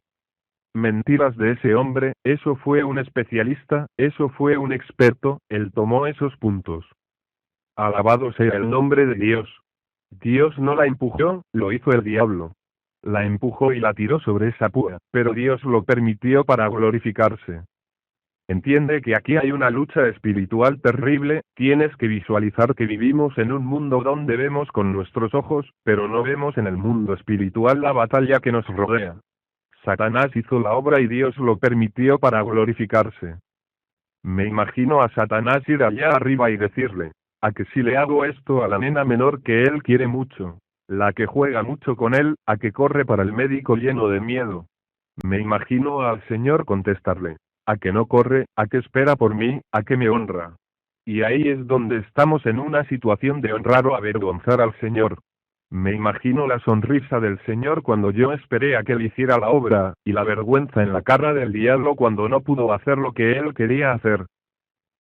mentiras de ese hombre, eso fue un especialista, eso fue un experto, él tomó esos puntos. Alabado sea el nombre de Dios. Dios no la empujó, lo hizo el diablo. La empujó y la tiró sobre esa púa, pero Dios lo permitió para glorificarse. Entiende que aquí hay una lucha espiritual terrible, tienes que visualizar que vivimos en un mundo donde vemos con nuestros ojos, pero no vemos en el mundo espiritual la batalla que nos rodea. Satanás hizo la obra y Dios lo permitió para glorificarse. Me imagino a Satanás ir allá arriba y decirle, a que si le hago esto a la nena menor que él quiere mucho, la que juega mucho con él, a que corre para el médico lleno de miedo. Me imagino al Señor contestarle, a que no corre, a que espera por mí, a que me honra. Y ahí es donde estamos en una situación de honrar o avergonzar al Señor. Me imagino la sonrisa del Señor cuando yo esperé a que él hiciera la obra, y la vergüenza en la cara del diablo cuando no pudo hacer lo que él quería hacer.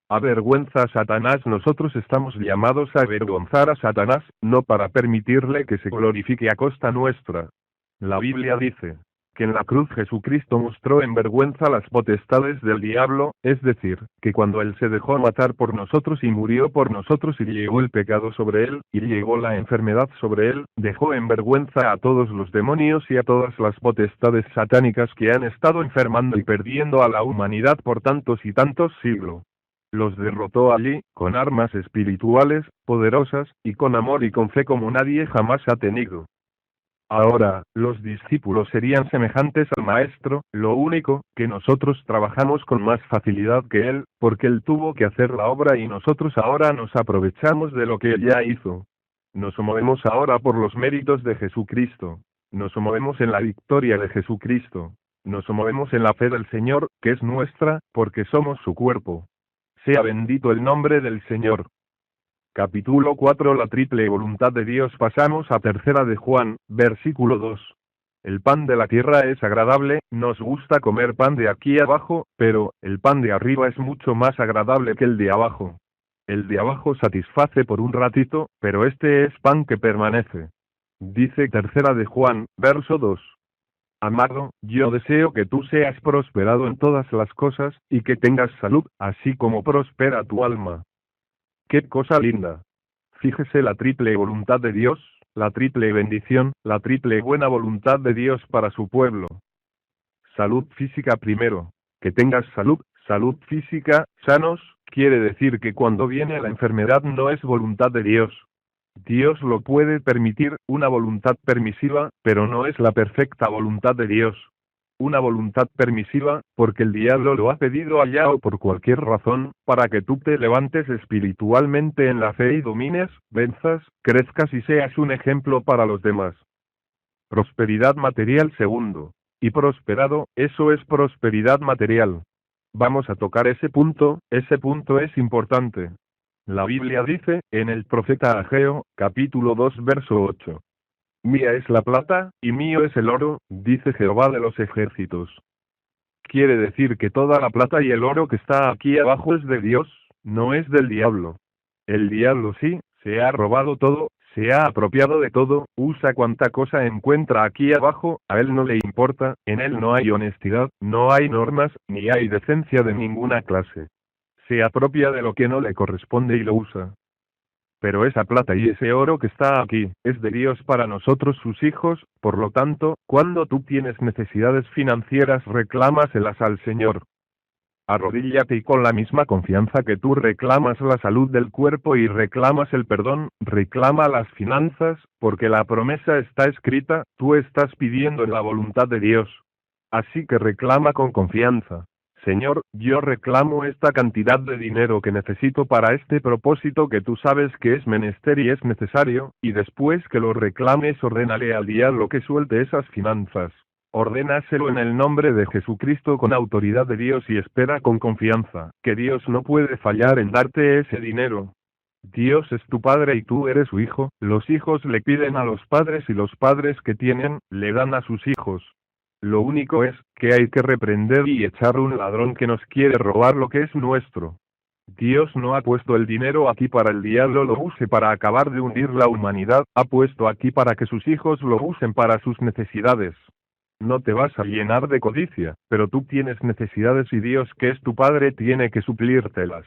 Avergüenza a Satanás. Nosotros estamos llamados a avergonzar a Satanás, no para permitirle que se glorifique a costa nuestra. La Biblia dice que en la cruz Jesucristo mostró en vergüenza las potestades del diablo, es decir, que cuando él se dejó matar por nosotros y murió por nosotros y llevó el pecado sobre él, y llevó la enfermedad sobre él, dejó en vergüenza a todos los demonios y a todas las potestades satánicas que han estado enfermando y perdiendo a la humanidad por tantos y tantos siglos. Los derrotó allí, con armas espirituales, poderosas, y con amor y con fe como nadie jamás ha tenido. Ahora, los discípulos serían semejantes al Maestro, lo único, que nosotros trabajamos con más facilidad que Él, porque Él tuvo que hacer la obra y nosotros ahora nos aprovechamos de lo que Él ya hizo. Nos movemos ahora por los méritos de Jesucristo. Nos movemos en la victoria de Jesucristo. Nos movemos en la fe del Señor, que es nuestra, porque somos su cuerpo. Sea bendito el nombre del Señor. Capítulo 4. La triple voluntad de Dios. Pasamos a tercera de Juan, versículo 2. El pan de la tierra es agradable, nos gusta comer pan de aquí abajo, pero el pan de arriba es mucho más agradable que el de abajo. El de abajo satisface por un ratito, pero este es pan que permanece. Dice tercera de Juan, verso 2. Amado, yo deseo que tú seas prosperado en todas las cosas, y que tengas salud, así como prospera tu alma. ¡Qué cosa linda! Fíjese la triple voluntad de Dios, la triple bendición, la triple buena voluntad de Dios para su pueblo. Salud física primero. Que tengas salud, salud física, sanos, quiere decir que cuando viene la enfermedad no es voluntad de Dios. Dios lo puede permitir, una voluntad permisiva, pero no es la perfecta voluntad de Dios. Una voluntad permisiva, porque el diablo lo ha pedido allá o por cualquier razón, para que tú te levantes espiritualmente en la fe y domines, venzas, crezcas y seas un ejemplo para los demás. Prosperidad material segundo. Y prosperado, eso es prosperidad material. Vamos a tocar ese punto es importante. La Biblia dice, en el profeta Ageo, capítulo 2 verso 8. Mía es la plata, y mío es el oro, dice Jehová de los ejércitos. Quiere decir que toda la plata y el oro que está aquí abajo es de Dios, no es del diablo. El diablo sí, se ha robado todo, se ha apropiado de todo, usa cuanta cosa encuentra aquí abajo, a él no le importa, en él no hay honestidad, no hay normas, ni hay decencia de ninguna clase. Se apropia de lo que no le corresponde y lo usa. Pero esa plata y ese oro que está aquí, es de Dios para nosotros sus hijos, por lo tanto, cuando tú tienes necesidades financieras reclámaselas al Señor. Arrodíllate y con la misma confianza que tú reclamas la salud del cuerpo y reclamas el perdón, reclama las finanzas, porque la promesa está escrita, tú estás pidiendo en la voluntad de Dios. Así que reclama con confianza. Señor, yo reclamo esta cantidad de dinero que necesito para este propósito que tú sabes que es menester y es necesario, y después que lo reclames ordénale al diablo que suelte esas finanzas. Ordénaselo en el nombre de Jesucristo con autoridad de Dios y espera con confianza, que Dios no puede fallar en darte ese dinero. Dios es tu padre y tú eres su hijo, los hijos le piden a los padres y los padres que tienen, le dan a sus hijos. Lo único es, que hay que reprender y echar un ladrón que nos quiere robar lo que es nuestro. Dios no ha puesto el dinero aquí para el diablo lo use para acabar de hundir la humanidad, ha puesto aquí para que sus hijos lo usen para sus necesidades. No te vas a llenar de codicia, pero tú tienes necesidades y Dios que es tu Padre tiene que suplírtelas.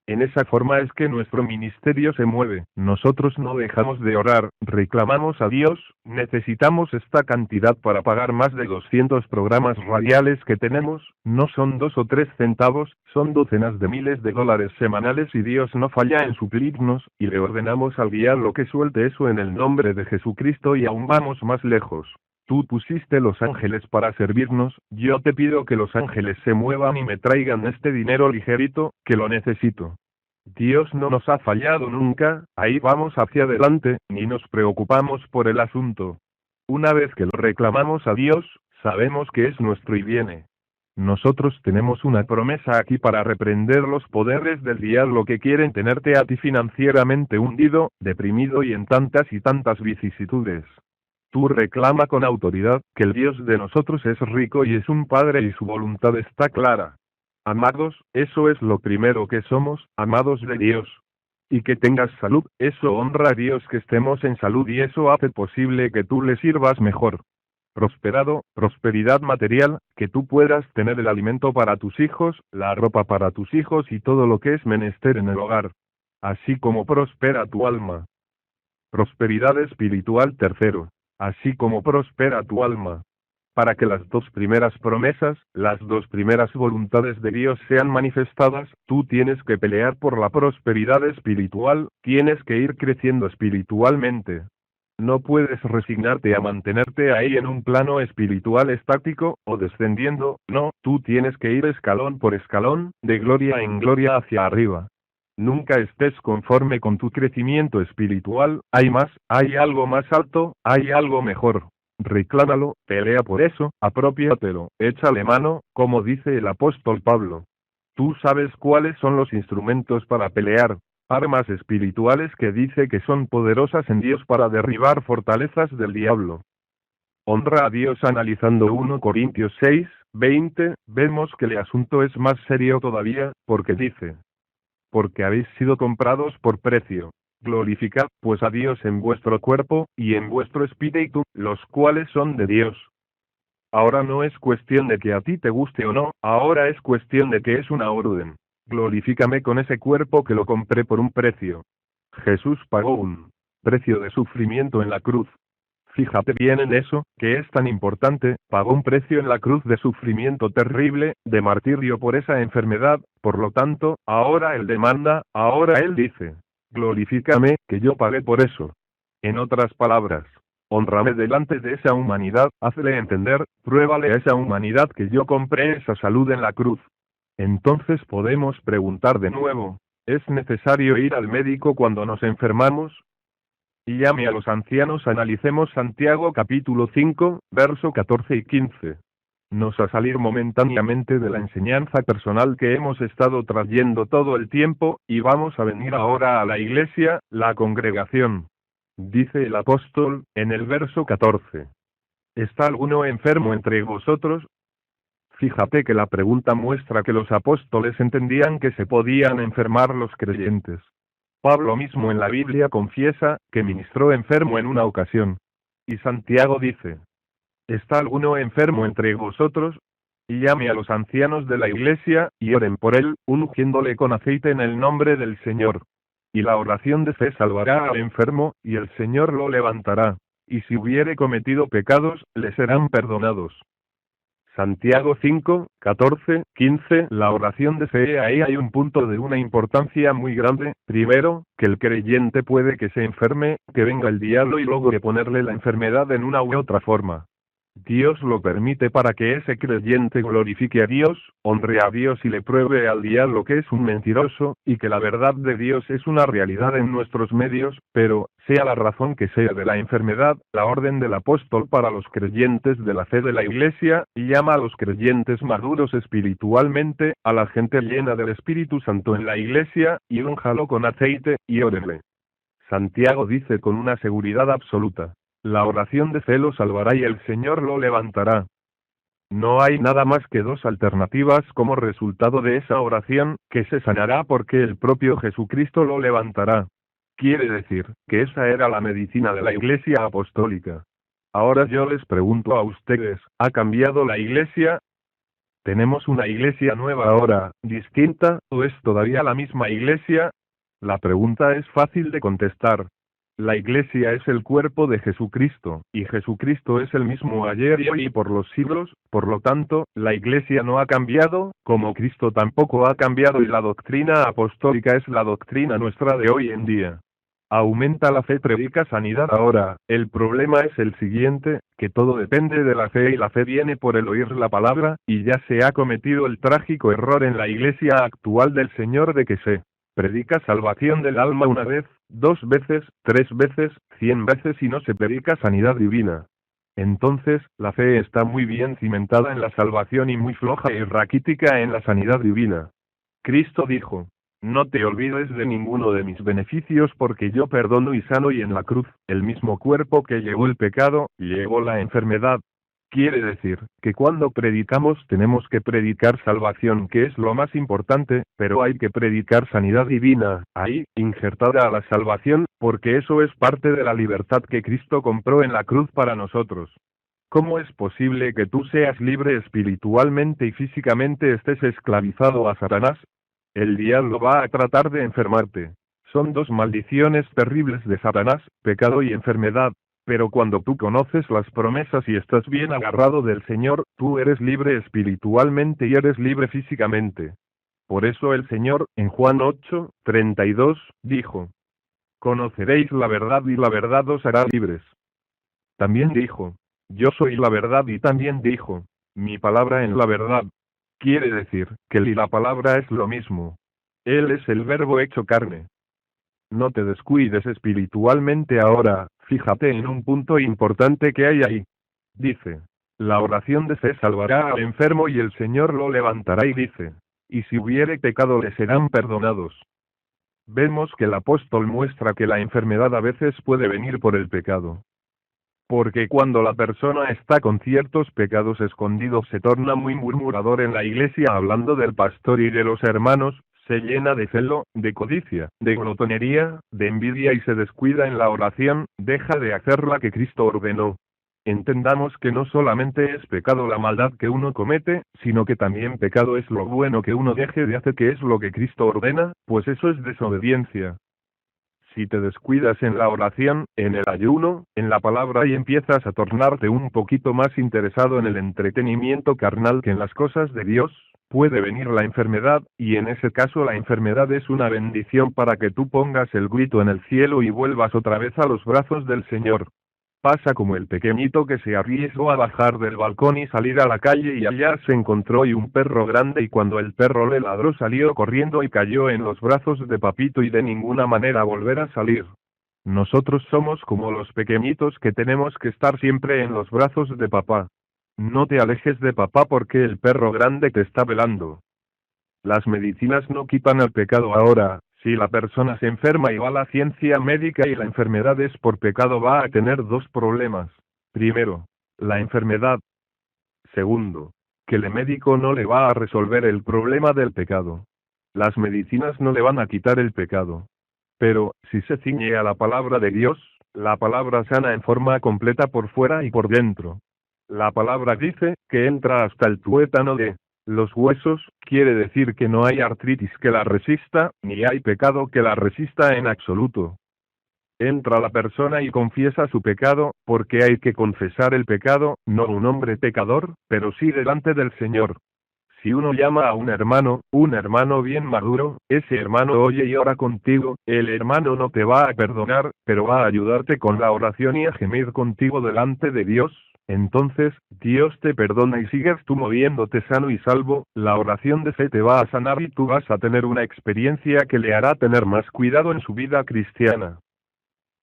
En esa forma es que nuestro ministerio se mueve. Nosotros no dejamos de orar, reclamamos a Dios, necesitamos esta cantidad para pagar más de 200 programas radiales que tenemos, no son 2 o 3 centavos, son docenas de miles de dólares semanales y Dios no falla en suplirnos, y le ordenamos al diablo que suelte eso en el nombre de Jesucristo y aún vamos más lejos. Tú pusiste los ángeles para servirnos, yo te pido que los ángeles se muevan y me traigan este dinero ligerito, que lo necesito. Dios no nos ha fallado nunca, ahí vamos hacia adelante, ni nos preocupamos por el asunto. Una vez que lo reclamamos a Dios, sabemos que es nuestro y viene. Nosotros tenemos una promesa aquí para reprender los poderes del diablo que quieren tenerte a ti financieramente hundido, deprimido y en tantas vicisitudes. Tú reclama con autoridad, que el Dios de nosotros es rico y es un Padre y su voluntad está clara. Amados, eso es lo primero que somos, amados de Dios. Y que tengas salud, eso honra a Dios que estemos en salud y eso hace posible que tú le sirvas mejor. Prosperado, prosperidad material, que tú puedas tener el alimento para tus hijos, la ropa para tus hijos y todo lo que es menester en el hogar. Así como prospera tu alma. Prosperidad espiritual tercero. Así como prospera tu alma. Para que las 2 primeras promesas, las 2 primeras voluntades de Dios sean manifestadas, tú tienes que pelear por la prosperidad espiritual, tienes que ir creciendo espiritualmente. No puedes resignarte a mantenerte ahí en un plano espiritual estático, o descendiendo, no, tú tienes que ir escalón por escalón, de gloria en gloria hacia arriba. Nunca estés conforme con tu crecimiento espiritual, hay más, hay algo más alto, hay algo mejor. Reclámalo, pelea por eso, apropiátelo, échale mano, como dice el apóstol Pablo. Tú sabes cuáles son los instrumentos para pelear, armas espirituales que dice que son poderosas en Dios para derribar fortalezas del diablo. Honra a Dios. Analizando 1 Corintios 6, 20, vemos que el asunto es más serio todavía, porque dice: porque habéis sido comprados por precio. Glorificad, pues a Dios en vuestro cuerpo, y en vuestro espíritu, los cuales son de Dios. Ahora no es cuestión de que a ti te guste o no, ahora es cuestión de que es una orden. Glorifícame con ese cuerpo que lo compré por un precio. Jesús pagó un precio de sufrimiento en la cruz. Fíjate bien en eso, que es tan importante, pagó un precio en la cruz de sufrimiento terrible, de martirio por esa enfermedad, por lo tanto, ahora Él demanda, ahora Él dice: glorifícame, que yo pagué por eso. En otras palabras, hónrame delante de esa humanidad, hazle entender, pruébale a esa humanidad que yo compré esa salud en la cruz. Entonces podemos preguntar de nuevo: ¿es necesario ir al médico cuando nos enfermamos? Y llame a los ancianos. Analicemos Santiago capítulo 5, verso 14 y 15. Nos a salir momentáneamente de la enseñanza personal que hemos estado trayendo todo el tiempo, y vamos a venir ahora a la iglesia, la congregación. Dice el apóstol, en el verso 14. ¿Está alguno enfermo entre vosotros? Fíjate que la pregunta muestra que los apóstoles entendían que se podían enfermar los creyentes. Pablo mismo en la Biblia confiesa que ministró enfermo en una ocasión. Y Santiago dice: ¿está alguno enfermo entre vosotros? Y llame a los ancianos de la iglesia, y oren por él, ungiéndole con aceite en el nombre del Señor. Y la oración de fe salvará al enfermo, y el Señor lo levantará. Y si hubiere cometido pecados, le serán perdonados. Santiago 5, 14, 15. La oración de fe. Ahí hay un punto de una importancia muy grande. Primero, que el creyente puede que se enferme, que venga el diablo y logre ponerle la enfermedad en una u otra forma. Dios lo permite para que ese creyente glorifique a Dios, honre a Dios y le pruebe al diablo que es un mentiroso, y que la verdad de Dios es una realidad en nuestros medios, pero, sea la razón que sea de la enfermedad, la orden del apóstol para los creyentes de la fe de la iglesia, llama a los creyentes maduros espiritualmente, a la gente llena del Espíritu Santo en la iglesia, y únjalo con aceite, y órenle. Santiago dice con una seguridad absoluta: la oración de fe lo salvará y el Señor lo levantará. No hay nada más que 2 alternativas como resultado de esa oración, que se sanará porque el propio Jesucristo lo levantará. Quiere decir, que esa era la medicina de la Iglesia apostólica. Ahora yo les pregunto a ustedes, ¿ha cambiado la Iglesia? ¿Tenemos una iglesia nueva ahora, distinta, o es todavía la misma iglesia? La pregunta es fácil de contestar. La iglesia es el cuerpo de Jesucristo, y Jesucristo es el mismo ayer y hoy y por los siglos, por lo tanto, la iglesia no ha cambiado, como Cristo tampoco ha cambiado y la doctrina apostólica es la doctrina nuestra de hoy en día. Aumenta la fe, predica sanidad ahora. El problema es el siguiente, que todo depende de la fe y la fe viene por el oír la palabra, y ya se ha cometido el trágico error en la iglesia actual del Señor de que se predica salvación del alma una vez, 2 veces, 3 veces, 100 veces y no se predica sanidad divina. Entonces, la fe está muy bien cimentada en la salvación y muy floja y raquítica en la sanidad divina. Cristo dijo: no te olvides de ninguno de mis beneficios porque yo perdono y sano, y en la cruz, el mismo cuerpo que llevó el pecado, llevó la enfermedad. Quiere decir, que cuando predicamos tenemos que predicar salvación, que es lo más importante, pero hay que predicar sanidad divina, ahí, injertada a la salvación, porque eso es parte de la libertad que Cristo compró en la cruz para nosotros. ¿Cómo es posible que tú seas libre espiritualmente y físicamente estés esclavizado a Satanás? El diablo va a tratar de enfermarte. Son 2 maldiciones terribles de Satanás, pecado y enfermedad. Pero cuando tú conoces las promesas y estás bien agarrado del Señor, tú eres libre espiritualmente y eres libre físicamente. Por eso el Señor, en Juan 8:32, dijo: conoceréis la verdad y la verdad os hará libres. También dijo: yo soy la verdad, y también dijo: mi palabra es la verdad. Quiere decir, que él y la palabra es lo mismo. Él es el verbo hecho carne. No te descuides espiritualmente ahora, fíjate en un punto importante que hay ahí. Dice: la oración de fe salvará al enfermo y el Señor lo levantará, y dice: y si hubiere pecado le serán perdonados. Vemos que el apóstol muestra que la enfermedad a veces puede venir por el pecado. Porque cuando la persona está con ciertos pecados escondidos se torna muy murmurador en la iglesia hablando del pastor y de los hermanos, se llena de celo, de codicia, de glotonería, de envidia y se descuida en la oración, deja de hacer la que Cristo ordenó. Entendamos que no solamente es pecado la maldad que uno comete, sino que también pecado es lo bueno que uno deje de hacer, que es lo que Cristo ordena, pues eso es desobediencia. Si te descuidas en la oración, en el ayuno, en la palabra y empiezas a tornarte un poquito más interesado en el entretenimiento carnal que en las cosas de Dios, puede venir la enfermedad, y en ese caso la enfermedad es una bendición para que tú pongas el grito en el cielo y vuelvas otra vez a los brazos del Señor. Pasa como el pequeñito que se arriesgó a bajar del balcón y salir a la calle, y allá se encontró y un perro grande, y cuando el perro le ladró salió corriendo y cayó en los brazos de papito y de ninguna manera volver a salir. Nosotros somos como los pequeñitos que tenemos que estar siempre en los brazos de papá. No te alejes de papá porque el perro grande te está velando. Las medicinas no quitan el pecado ahora. Si la persona se enferma y va a la ciencia médica y la enfermedad es por pecado, va a tener 2 problemas. Primero, la enfermedad. Segundo, que el médico no le va a resolver el problema del pecado. Las medicinas no le van a quitar el pecado. Pero, si se ciñe a la palabra de Dios, la palabra sana en forma completa por fuera y por dentro. La palabra dice, que entra hasta el tuétano de los huesos, quiere decir que no hay artritis que la resista, ni hay pecado que la resista en absoluto. Entra la persona y confiesa su pecado, porque hay que confesar el pecado, no un hombre pecador, pero sí delante del Señor. Si uno llama a un hermano bien maduro, ese hermano oye y ora contigo, el hermano no te va a perdonar, pero va a ayudarte con la oración y a gemir contigo delante de Dios. Entonces, Dios te perdona y sigues tú moviéndote sano y salvo, la oración de fe te va a sanar y tú vas a tener una experiencia que le hará tener más cuidado en su vida cristiana.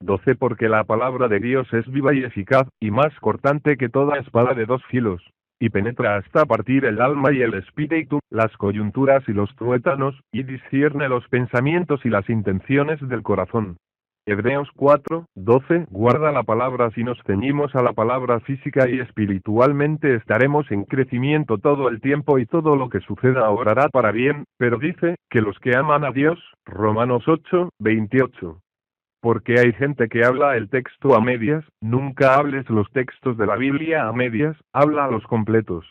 12. Porque la palabra de Dios es viva y eficaz, y más cortante que toda espada de 2 filos, y penetra hasta partir el alma y el espíritu, las coyunturas y los tuétanos, y discierne los pensamientos y las intenciones del corazón. Hebreos 4:12. Guarda la palabra. Si nos ceñimos a la palabra física y espiritualmente estaremos en crecimiento todo el tiempo y todo lo que suceda obrará para bien, pero dice, que los que aman a Dios, Romanos 8:28. Porque hay gente que habla el texto a medias, nunca hables los textos de la Biblia a medias, habla a los completos.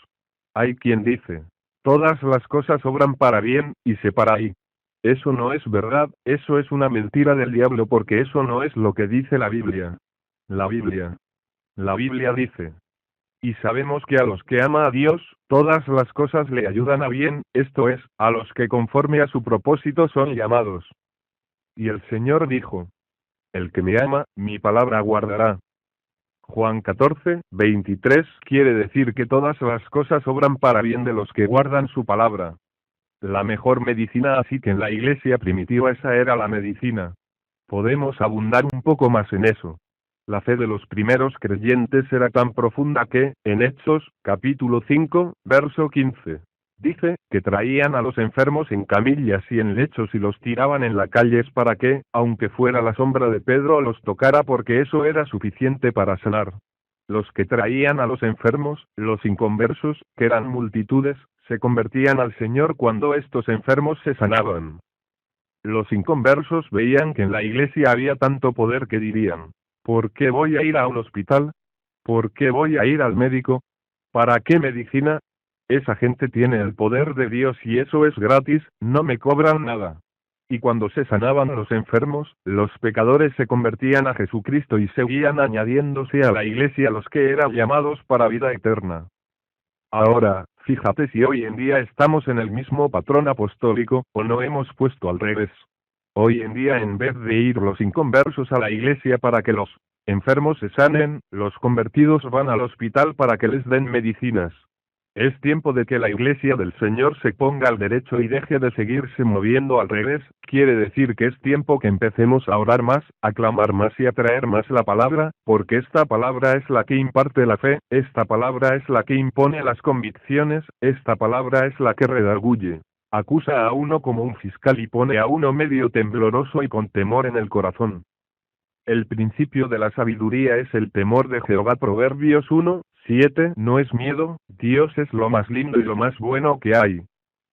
Hay quien dice, todas las cosas obran para bien, y se para ahí. Eso no es verdad, eso es una mentira del diablo porque eso no es lo que dice la Biblia. La Biblia dice, y sabemos que a los que ama a Dios, todas las cosas le ayudan a bien, esto es, a los que conforme a su propósito son llamados. Y el Señor dijo, el que me ama, mi palabra guardará. Juan 14:23 quiere decir que todas las cosas obran para bien de los que guardan su palabra. La mejor medicina, así que en la iglesia primitiva esa era la medicina. Podemos abundar un poco más en eso. La fe de los primeros creyentes era tan profunda que, en Hechos, capítulo 5, verso 15, dice, que traían a los enfermos en camillas y en lechos y los tiraban en las calles para que, aunque fuera la sombra de Pedro, los tocara porque eso era suficiente para sanar. Los que traían a los enfermos, los inconversos, que eran multitudes, se convertían al Señor cuando estos enfermos se sanaban. Los inconversos veían que en la iglesia había tanto poder que dirían, ¿por qué voy a ir a un hospital? ¿Por qué voy a ir al médico? ¿Para qué medicina? Esa gente tiene el poder de Dios y eso es gratis, no me cobran nada. Y cuando se sanaban los enfermos, los pecadores se convertían a Jesucristo y seguían añadiéndose a la iglesia los que eran llamados para vida eterna. Ahora, fíjate si hoy en día estamos en el mismo patrón apostólico, o no hemos puesto al revés. Hoy en día en vez de ir los inconversos a la iglesia para que los enfermos se sanen, los convertidos van al hospital para que les den medicinas. Es tiempo de que la iglesia del Señor se ponga al derecho y deje de seguirse moviendo al revés, quiere decir que es tiempo que empecemos a orar más, a clamar más y a traer más la palabra, porque esta palabra es la que imparte la fe, esta palabra es la que impone las convicciones, esta palabra es la que redarguye. Acusa a uno como un fiscal y pone a uno medio tembloroso y con temor en el corazón. El principio de la sabiduría es el temor de Jehová. Proverbios 1:7 no es miedo, Dios es lo más lindo y lo más bueno que hay.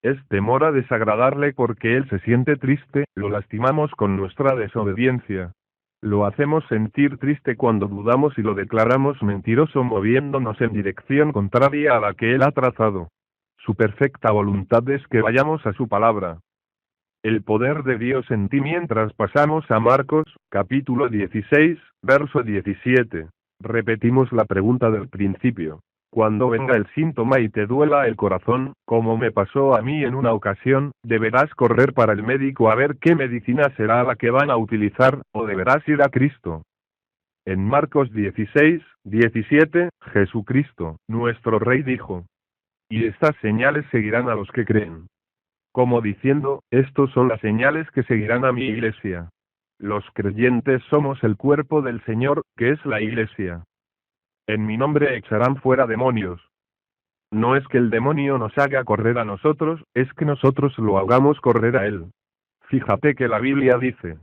Es temor a desagradarle porque Él se siente triste, lo lastimamos con nuestra desobediencia. Lo hacemos sentir triste cuando dudamos y lo declaramos mentiroso moviéndonos en dirección contraria a la que Él ha trazado. Su perfecta voluntad es que vayamos a su palabra. El poder de Dios en ti. Mientras pasamos a Marcos, capítulo 16, verso 17. Repetimos la pregunta del principio. Cuando venga el síntoma y te duela el corazón, como me pasó a mí en una ocasión, deberás correr para el médico a ver qué medicina será la que van a utilizar, o deberás ir a Cristo. En Marcos 16:17, Jesucristo, nuestro Rey, dijo, y estas señales seguirán a los que creen. Como diciendo, estos son las señales que seguirán a mi iglesia. Los creyentes somos el cuerpo del Señor, que es la iglesia. En mi nombre echarán fuera demonios. No es que el demonio nos haga correr a nosotros, es que nosotros lo hagamos correr a él. Fíjate que la Biblia dice,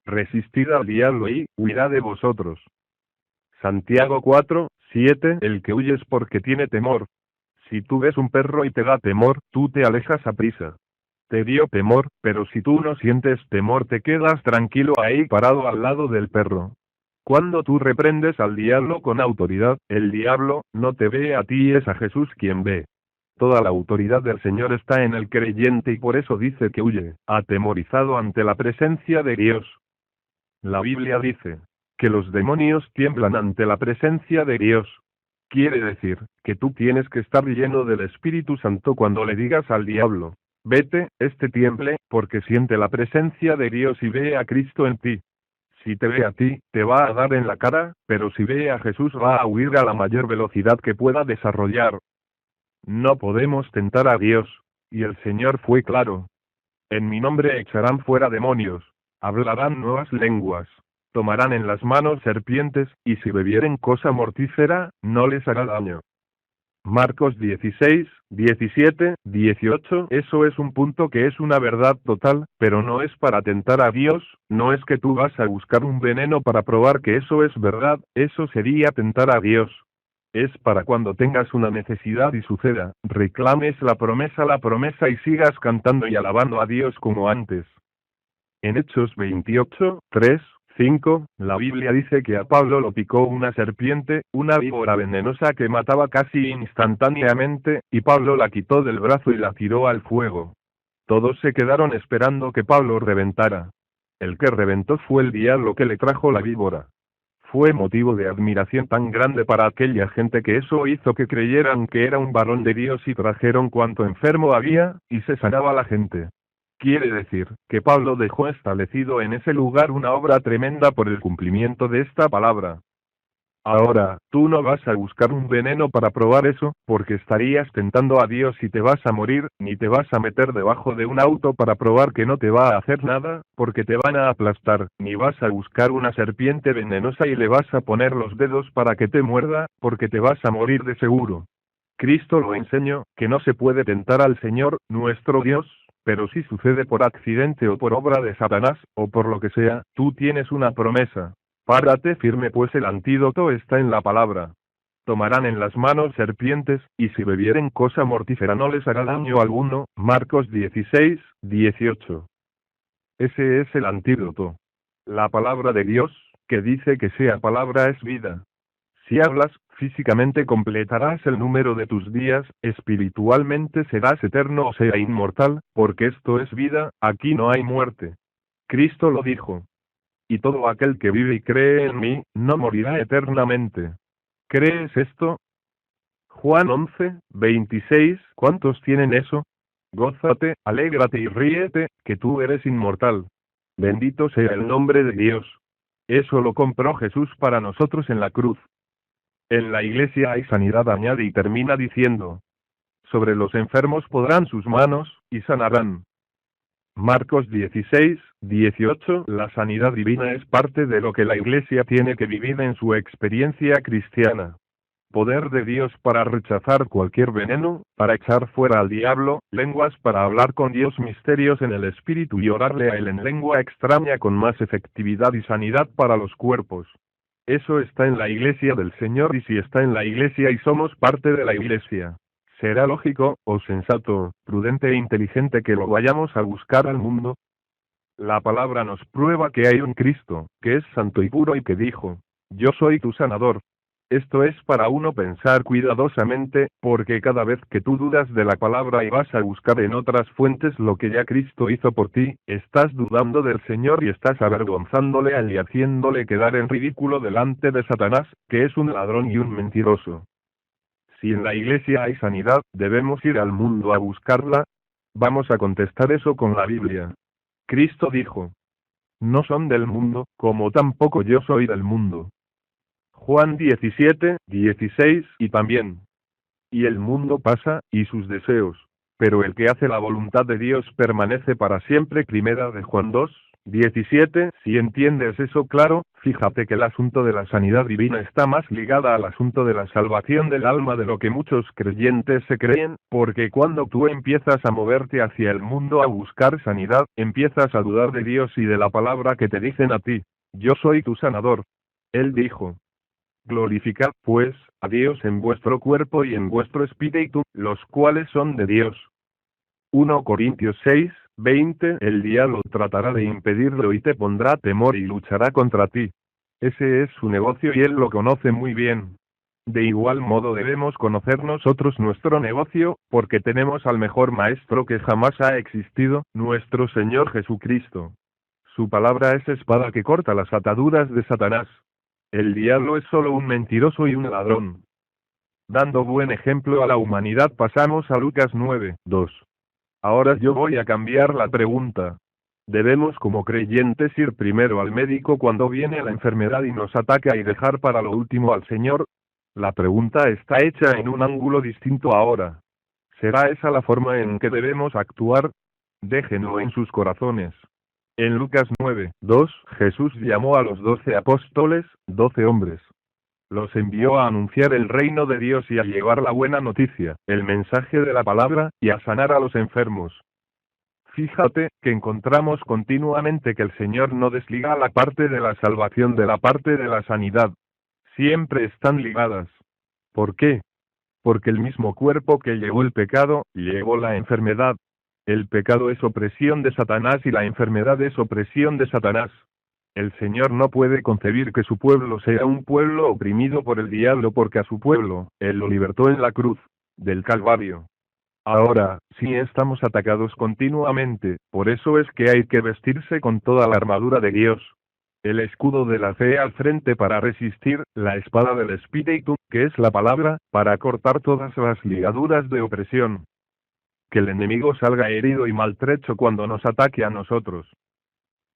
resistid al diablo y huirá de vosotros. Santiago 4:7 el que huye es porque tiene temor. Si tú ves un perro y te da temor, tú te alejas aprisa. Te dio temor, pero si tú no sientes temor te quedas tranquilo ahí parado al lado del perro. Cuando tú reprendes al diablo con autoridad, el diablo no te ve a ti, es a Jesús quien ve. Toda la autoridad del Señor está en el creyente y por eso dice que huye, atemorizado ante la presencia de Dios. La Biblia dice que los demonios tiemblan ante la presencia de Dios. Quiere decir que tú tienes que estar lleno del Espíritu Santo cuando le digas al diablo, vete, tiemble, porque siente la presencia de Dios y ve a Cristo en ti. Si te ve a ti, te va a dar en la cara, pero si ve a Jesús va a huir a la mayor velocidad que pueda desarrollar. No podemos tentar a Dios, y el Señor fue claro. En mi nombre echarán fuera demonios, hablarán nuevas lenguas. Tomarán en las manos serpientes, y si bebieren cosa mortífera, no les hará daño. Marcos 16:17-18 eso es un punto que es una verdad total, pero no es para tentar a Dios, no es que tú vas a buscar un veneno para probar que eso es verdad, eso sería tentar a Dios. Es para cuando tengas una necesidad y suceda, reclames la promesa y sigas cantando y alabando a Dios como antes. En Hechos 28:3, 5. La Biblia dice que a Pablo lo picó una serpiente, una víbora venenosa que mataba casi instantáneamente, y Pablo la quitó del brazo y la tiró al fuego. Todos se quedaron esperando que Pablo reventara. El que reventó fue el diablo que le trajo la víbora. Fue motivo de admiración tan grande para aquella gente que eso hizo que creyeran que era un varón de Dios y trajeron cuanto enfermo había, y se sanaba la gente. Quiere decir, que Pablo dejó establecido en ese lugar una obra tremenda por el cumplimiento de esta palabra. Ahora, tú no vas a buscar un veneno para probar eso, porque estarías tentando a Dios y te vas a morir, ni te vas a meter debajo de un auto para probar que no te va a hacer nada, porque te van a aplastar, ni vas a buscar una serpiente venenosa y le vas a poner los dedos para que te muerda, porque te vas a morir de seguro. Cristo lo enseñó, que no se puede tentar al Señor, nuestro Dios, pero si sucede por accidente o por obra de Satanás, o por lo que sea, tú tienes una promesa. Párate firme pues el antídoto está en la palabra. Tomarán en las manos serpientes, y si bebieren cosa mortífera no les hará daño alguno. Marcos 16, 18. Ese es el antídoto. La palabra de Dios, que dice que sea palabra es vida. Si hablas, físicamente completarás el número de tus días, espiritualmente serás eterno o sea inmortal, porque esto es vida, aquí no hay muerte. Cristo lo dijo. Y todo aquel que vive y cree en mí, no morirá eternamente. ¿Crees esto? Juan 11, 26. ¿Cuántos tienen eso? Gózate, alégrate y ríete, que tú eres inmortal. Bendito sea el nombre de Dios. Eso lo compró Jesús para nosotros en la cruz. En la iglesia hay sanidad, añade y termina diciendo. Sobre los enfermos podrán sus manos, y sanarán. Marcos 16, 18. La sanidad divina es parte de lo que la iglesia tiene que vivir en su experiencia cristiana. Poder de Dios para rechazar cualquier veneno, para echar fuera al diablo, lenguas para hablar con Dios, misterios en el espíritu y orarle a él en lengua extraña con más efectividad y sanidad para los cuerpos. Eso está en la iglesia del Señor y si está en la iglesia y somos parte de la iglesia, ¿será lógico, o sensato, prudente e inteligente que lo vayamos a buscar al mundo? La palabra nos prueba que hay un Cristo, que es santo y puro y que dijo, yo soy tu sanador. Esto es para uno pensar cuidadosamente, porque cada vez que tú dudas de la palabra y vas a buscar en otras fuentes lo que ya Cristo hizo por ti, estás dudando del Señor y estás avergonzándole a él y haciéndole quedar en ridículo delante de Satanás, que es un ladrón y un mentiroso. Si en la iglesia hay sanidad, ¿debemos ir al mundo a buscarla? Vamos a contestar eso con la Biblia. Cristo dijo, no son del mundo, como tampoco yo soy del mundo. Juan 17, 16 y también. Y el mundo pasa, y sus deseos. Pero el que hace la voluntad de Dios permanece para siempre. Primera de Juan 2, 17. Si entiendes eso claro, fíjate que el asunto de la sanidad divina está más ligada al asunto de la salvación del alma de lo que muchos creyentes se creen, porque cuando tú empiezas a moverte hacia el mundo a buscar sanidad, empiezas a dudar de Dios y de la palabra que te dicen a ti. Yo soy tu sanador. Él dijo. Glorificad, pues, a Dios en vuestro cuerpo y en vuestro espíritu, los cuales son de Dios. 1 Corintios 6, 20. El diablo tratará de impedirlo y te pondrá temor y luchará contra ti. Ese es su negocio y él lo conoce muy bien. De igual modo debemos conocer nosotros nuestro negocio, porque tenemos al mejor maestro que jamás ha existido, nuestro Señor Jesucristo. Su palabra es espada que corta las ataduras de Satanás. El diablo es solo un mentiroso y un ladrón. Dando buen ejemplo a la humanidad pasamos a Lucas 9, 2. Ahora yo voy a cambiar la pregunta. ¿Debemos como creyentes ir primero al médico cuando viene la enfermedad y nos ataca y dejar para lo último al Señor? La pregunta está hecha en un ángulo distinto ahora. ¿Será esa la forma en que debemos actuar? Déjenlo en sus corazones. En Lucas 9, 2, Jesús llamó a los 12 apóstoles, 12 hombres. Los envió a anunciar el reino de Dios y a llevar la buena noticia, el mensaje de la palabra, y a sanar a los enfermos. Fíjate, que encontramos continuamente que el Señor no desliga la parte de la salvación de la parte de la sanidad. Siempre están ligadas. ¿Por qué? Porque el mismo cuerpo que llevó el pecado, llevó la enfermedad. El pecado es opresión de Satanás y la enfermedad es opresión de Satanás. El Señor no puede concebir que su pueblo sea un pueblo oprimido por el diablo porque a su pueblo, Él lo libertó en la cruz del Calvario. Ahora, sí estamos atacados continuamente, por eso es que hay que vestirse con toda la armadura de Dios. El escudo de la fe al frente para resistir, la espada del Espíritu, que es la palabra, para cortar todas las ligaduras de opresión. Que el enemigo salga herido y maltrecho cuando nos ataque a nosotros.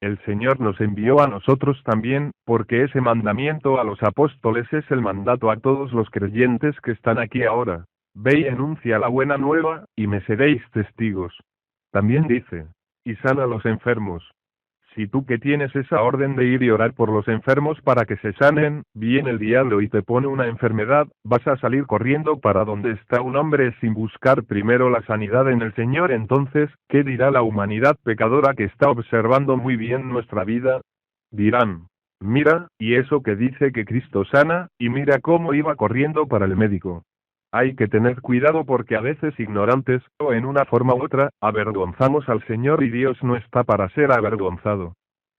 El Señor nos envió a nosotros también, porque ese mandamiento a los apóstoles es el mandato a todos los creyentes que están aquí ahora. Ve y anuncia la buena nueva, y me seréis testigos. También dice, y sana a los enfermos. Si tú que tienes esa orden de ir y orar por los enfermos para que se sanen, viene el diablo y te pone una enfermedad, vas a salir corriendo para donde está un hombre sin buscar primero la sanidad en el Señor. Entonces, ¿qué dirá la humanidad pecadora que está observando muy bien nuestra vida? Dirán, mira, y eso que dice que Cristo sana, y mira cómo iba corriendo para el médico. Hay que tener cuidado porque a veces ignorantes, o en una forma u otra, avergonzamos al Señor y Dios no está para ser avergonzado.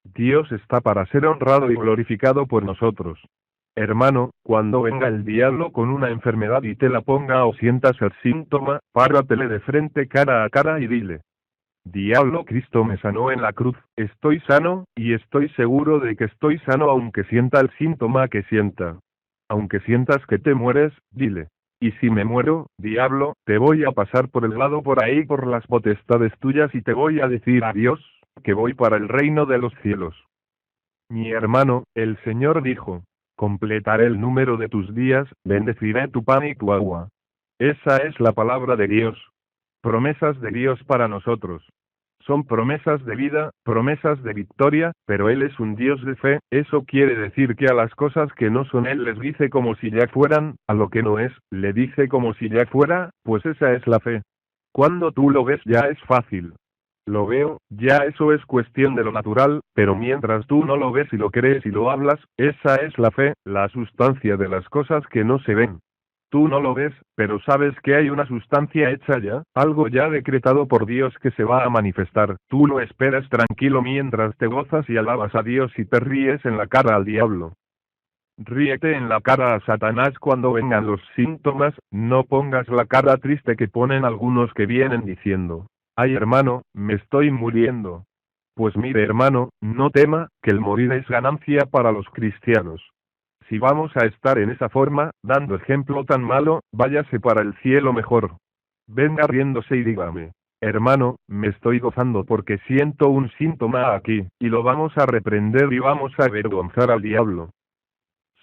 Dios está para ser honrado y glorificado por nosotros. Hermano, cuando venga el diablo con una enfermedad y te la ponga o sientas el síntoma, páratele de frente cara a cara y dile. Diablo, Cristo me sanó en la cruz, estoy sano, y estoy seguro de que estoy sano aunque sienta el síntoma que sienta. Aunque sientas que te mueres, dile. Y si me muero, diablo, te voy a pasar por el lado por ahí por las potestades tuyas y te voy a decir adiós, que voy para el reino de los cielos. Mi hermano, el Señor dijo, completaré el número de tus días, bendeciré tu pan y tu agua. Esa es la palabra de Dios. Promesas de Dios para nosotros. Son promesas de vida, promesas de victoria, pero Él es un Dios de fe. Eso quiere decir que a las cosas que no son Él les dice como si ya fueran, a lo que no es, le dice como si ya fuera, pues esa es la fe. Cuando tú lo ves ya es fácil. Lo veo, ya eso es cuestión de lo natural, pero mientras tú no lo ves y lo crees y lo hablas, esa es la fe, la sustancia de las cosas que no se ven. Tú no lo ves, pero sabes que hay una sustancia hecha ya, algo ya decretado por Dios que se va a manifestar. Tú lo esperas tranquilo mientras te gozas y alabas a Dios y te ríes en la cara al diablo. Ríete en la cara a Satanás cuando vengan los síntomas, no pongas la cara triste que ponen algunos que vienen diciendo, ay hermano, me estoy muriendo. Pues mire hermano, no tema, que el morir es ganancia para los cristianos. Si vamos a estar en esa forma, dando ejemplo tan malo, váyase para el cielo mejor. Venga riéndose y dígame, hermano, me estoy gozando porque siento un síntoma aquí, y lo vamos a reprender y vamos a avergonzar al diablo.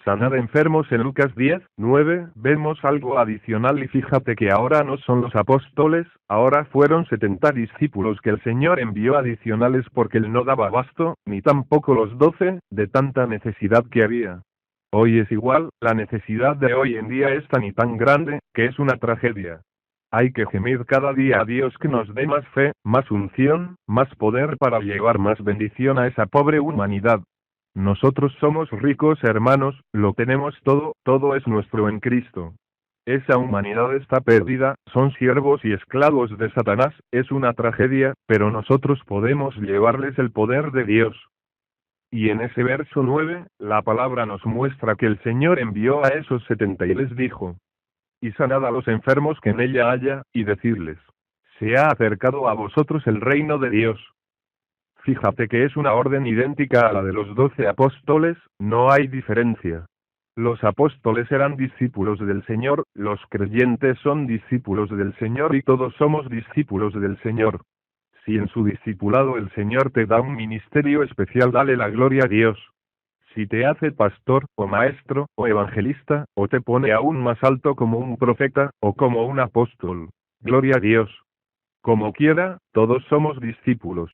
Sanar enfermos en Lucas 10:9, vemos algo adicional y fíjate que ahora no son los apóstoles, ahora fueron 70 discípulos que el Señor envió adicionales porque Él no daba abasto, ni tampoco los 12, de tanta necesidad que había. Hoy es igual, la necesidad de hoy en día es tan y tan grande, que es una tragedia. Hay que gemir cada día a Dios que nos dé más fe, más unción, más poder para llevar más bendición a esa pobre humanidad. Nosotros somos ricos hermanos, lo tenemos todo, todo es nuestro en Cristo. Esa humanidad está perdida, son siervos y esclavos de Satanás, es una tragedia, pero nosotros podemos llevarles el poder de Dios. Y en ese verso 9, la palabra nos muestra que el Señor envió a esos 70 y les dijo, y sanad a los enfermos que en ella haya, y decidles, se ha acercado a vosotros el reino de Dios. Fíjate que es una orden idéntica a la de los 12 apóstoles, no hay diferencia. Los apóstoles eran discípulos del Señor, los creyentes son discípulos del Señor y todos somos discípulos del Señor. Si en su discipulado el Señor te da un ministerio especial, dale la gloria a Dios. Si te hace pastor, o maestro, o evangelista, o te pone aún más alto como un profeta, o como un apóstol, gloria a Dios. Como quiera, todos somos discípulos.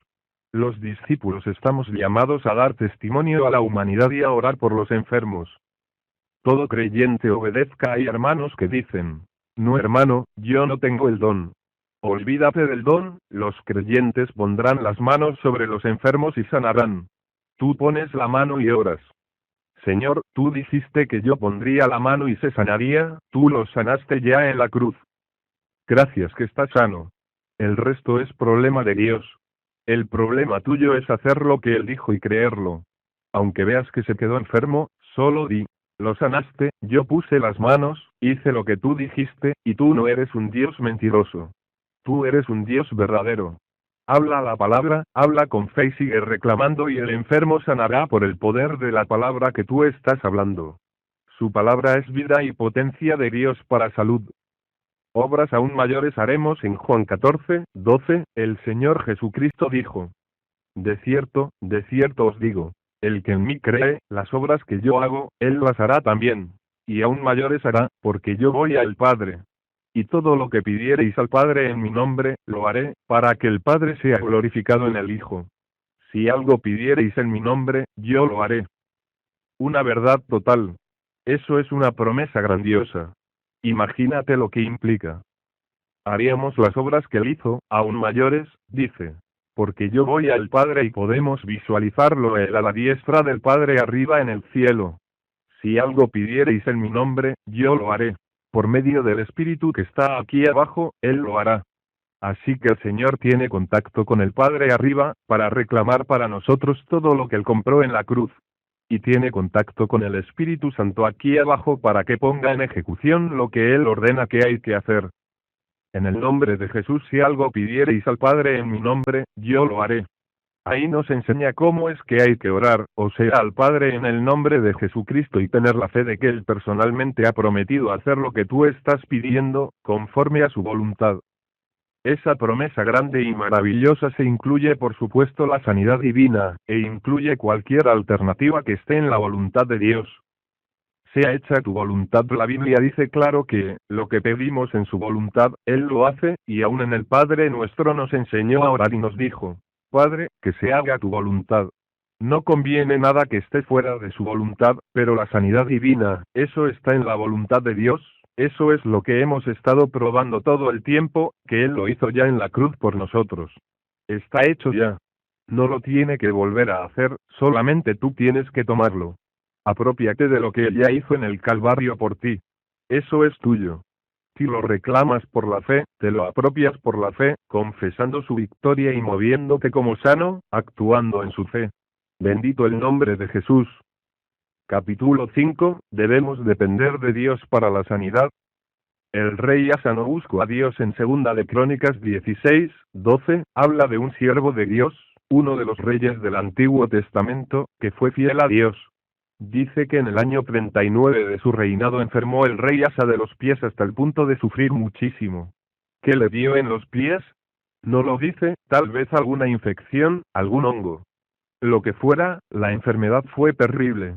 Los discípulos estamos llamados a dar testimonio a la humanidad y a orar por los enfermos. Todo creyente obedezca. Hay hermanos que dicen, no hermano, yo no tengo el don. Olvídate del don, los creyentes pondrán las manos sobre los enfermos y sanarán. Tú pones la mano y oras. Señor, tú dijiste que yo pondría la mano y se sanaría, tú lo sanaste ya en la cruz. Gracias que estás sano. El resto es problema de Dios. El problema tuyo es hacer lo que Él dijo y creerlo. Aunque veas que se quedó enfermo, solo di, lo sanaste, yo puse las manos, hice lo que tú dijiste, y tú no eres un Dios mentiroso. Tú eres un Dios verdadero. Habla la palabra, habla con fe y sigue reclamando y el enfermo sanará por el poder de la palabra que tú estás hablando. Su palabra es vida y potencia de Dios para salud. Obras aún mayores haremos en Juan 14:12, el Señor Jesucristo dijo. De cierto os digo, el que en mí cree, las obras que yo hago, él las hará también, y aún mayores hará, porque yo voy al Padre. Y todo lo que pidiereis al Padre en mi nombre, lo haré, para que el Padre sea glorificado en el Hijo. Si algo pidiereis en mi nombre, yo lo haré. Una verdad total. Eso es una promesa grandiosa. Imagínate lo que implica. Haríamos las obras que él hizo, aún mayores, dice. Porque yo voy al Padre y podemos visualizarlo él a la diestra del Padre arriba en el cielo. Si algo pidiereis en mi nombre, yo lo haré. Por medio del Espíritu que está aquí abajo, él lo hará. Así que el Señor tiene contacto con el Padre arriba, para reclamar para nosotros todo lo que él compró en la cruz. Y tiene contacto con el Espíritu Santo aquí abajo para que ponga en ejecución lo que él ordena que hay que hacer. En el nombre de Jesús, si algo pidiereis al Padre en mi nombre, yo lo haré. Ahí nos enseña cómo es que hay que orar, o sea, al Padre en el nombre de Jesucristo y tener la fe de que Él personalmente ha prometido hacer lo que tú estás pidiendo, conforme a su voluntad. Esa promesa grande y maravillosa se incluye por supuesto la sanidad divina, e incluye cualquier alternativa que esté en la voluntad de Dios. Sea hecha tu voluntad. La Biblia dice claro que, lo que pedimos en su voluntad, Él lo hace, y aún en el Padre nuestro nos enseñó a orar y nos dijo, Padre, que se haga tu voluntad. No conviene nada que esté fuera de su voluntad, pero la sanidad divina, eso está en la voluntad de Dios, eso es lo que hemos estado probando todo el tiempo, que Él lo hizo ya en la cruz por nosotros. Está hecho ya. No lo tiene que volver a hacer, solamente tú tienes que tomarlo. Aprópiate de lo que Él ya hizo en el Calvario por ti. Eso es tuyo. Si lo reclamas por la fe, te lo apropias por la fe, confesando su victoria y moviéndote como sano, actuando en su fe. Bendito el nombre de Jesús. Capítulo 5, debemos depender de Dios para la sanidad. El rey Asa no buscó a Dios. En Segunda de Crónicas 16:12, habla de un siervo de Dios, uno de los reyes del Antiguo Testamento, que fue fiel a Dios. Dice que en el año 39 de su reinado enfermó el rey Asa de los pies hasta el punto de sufrir muchísimo. ¿Qué le dio en los pies? No lo dice, tal vez alguna infección, algún hongo. Lo que fuera, la enfermedad fue terrible.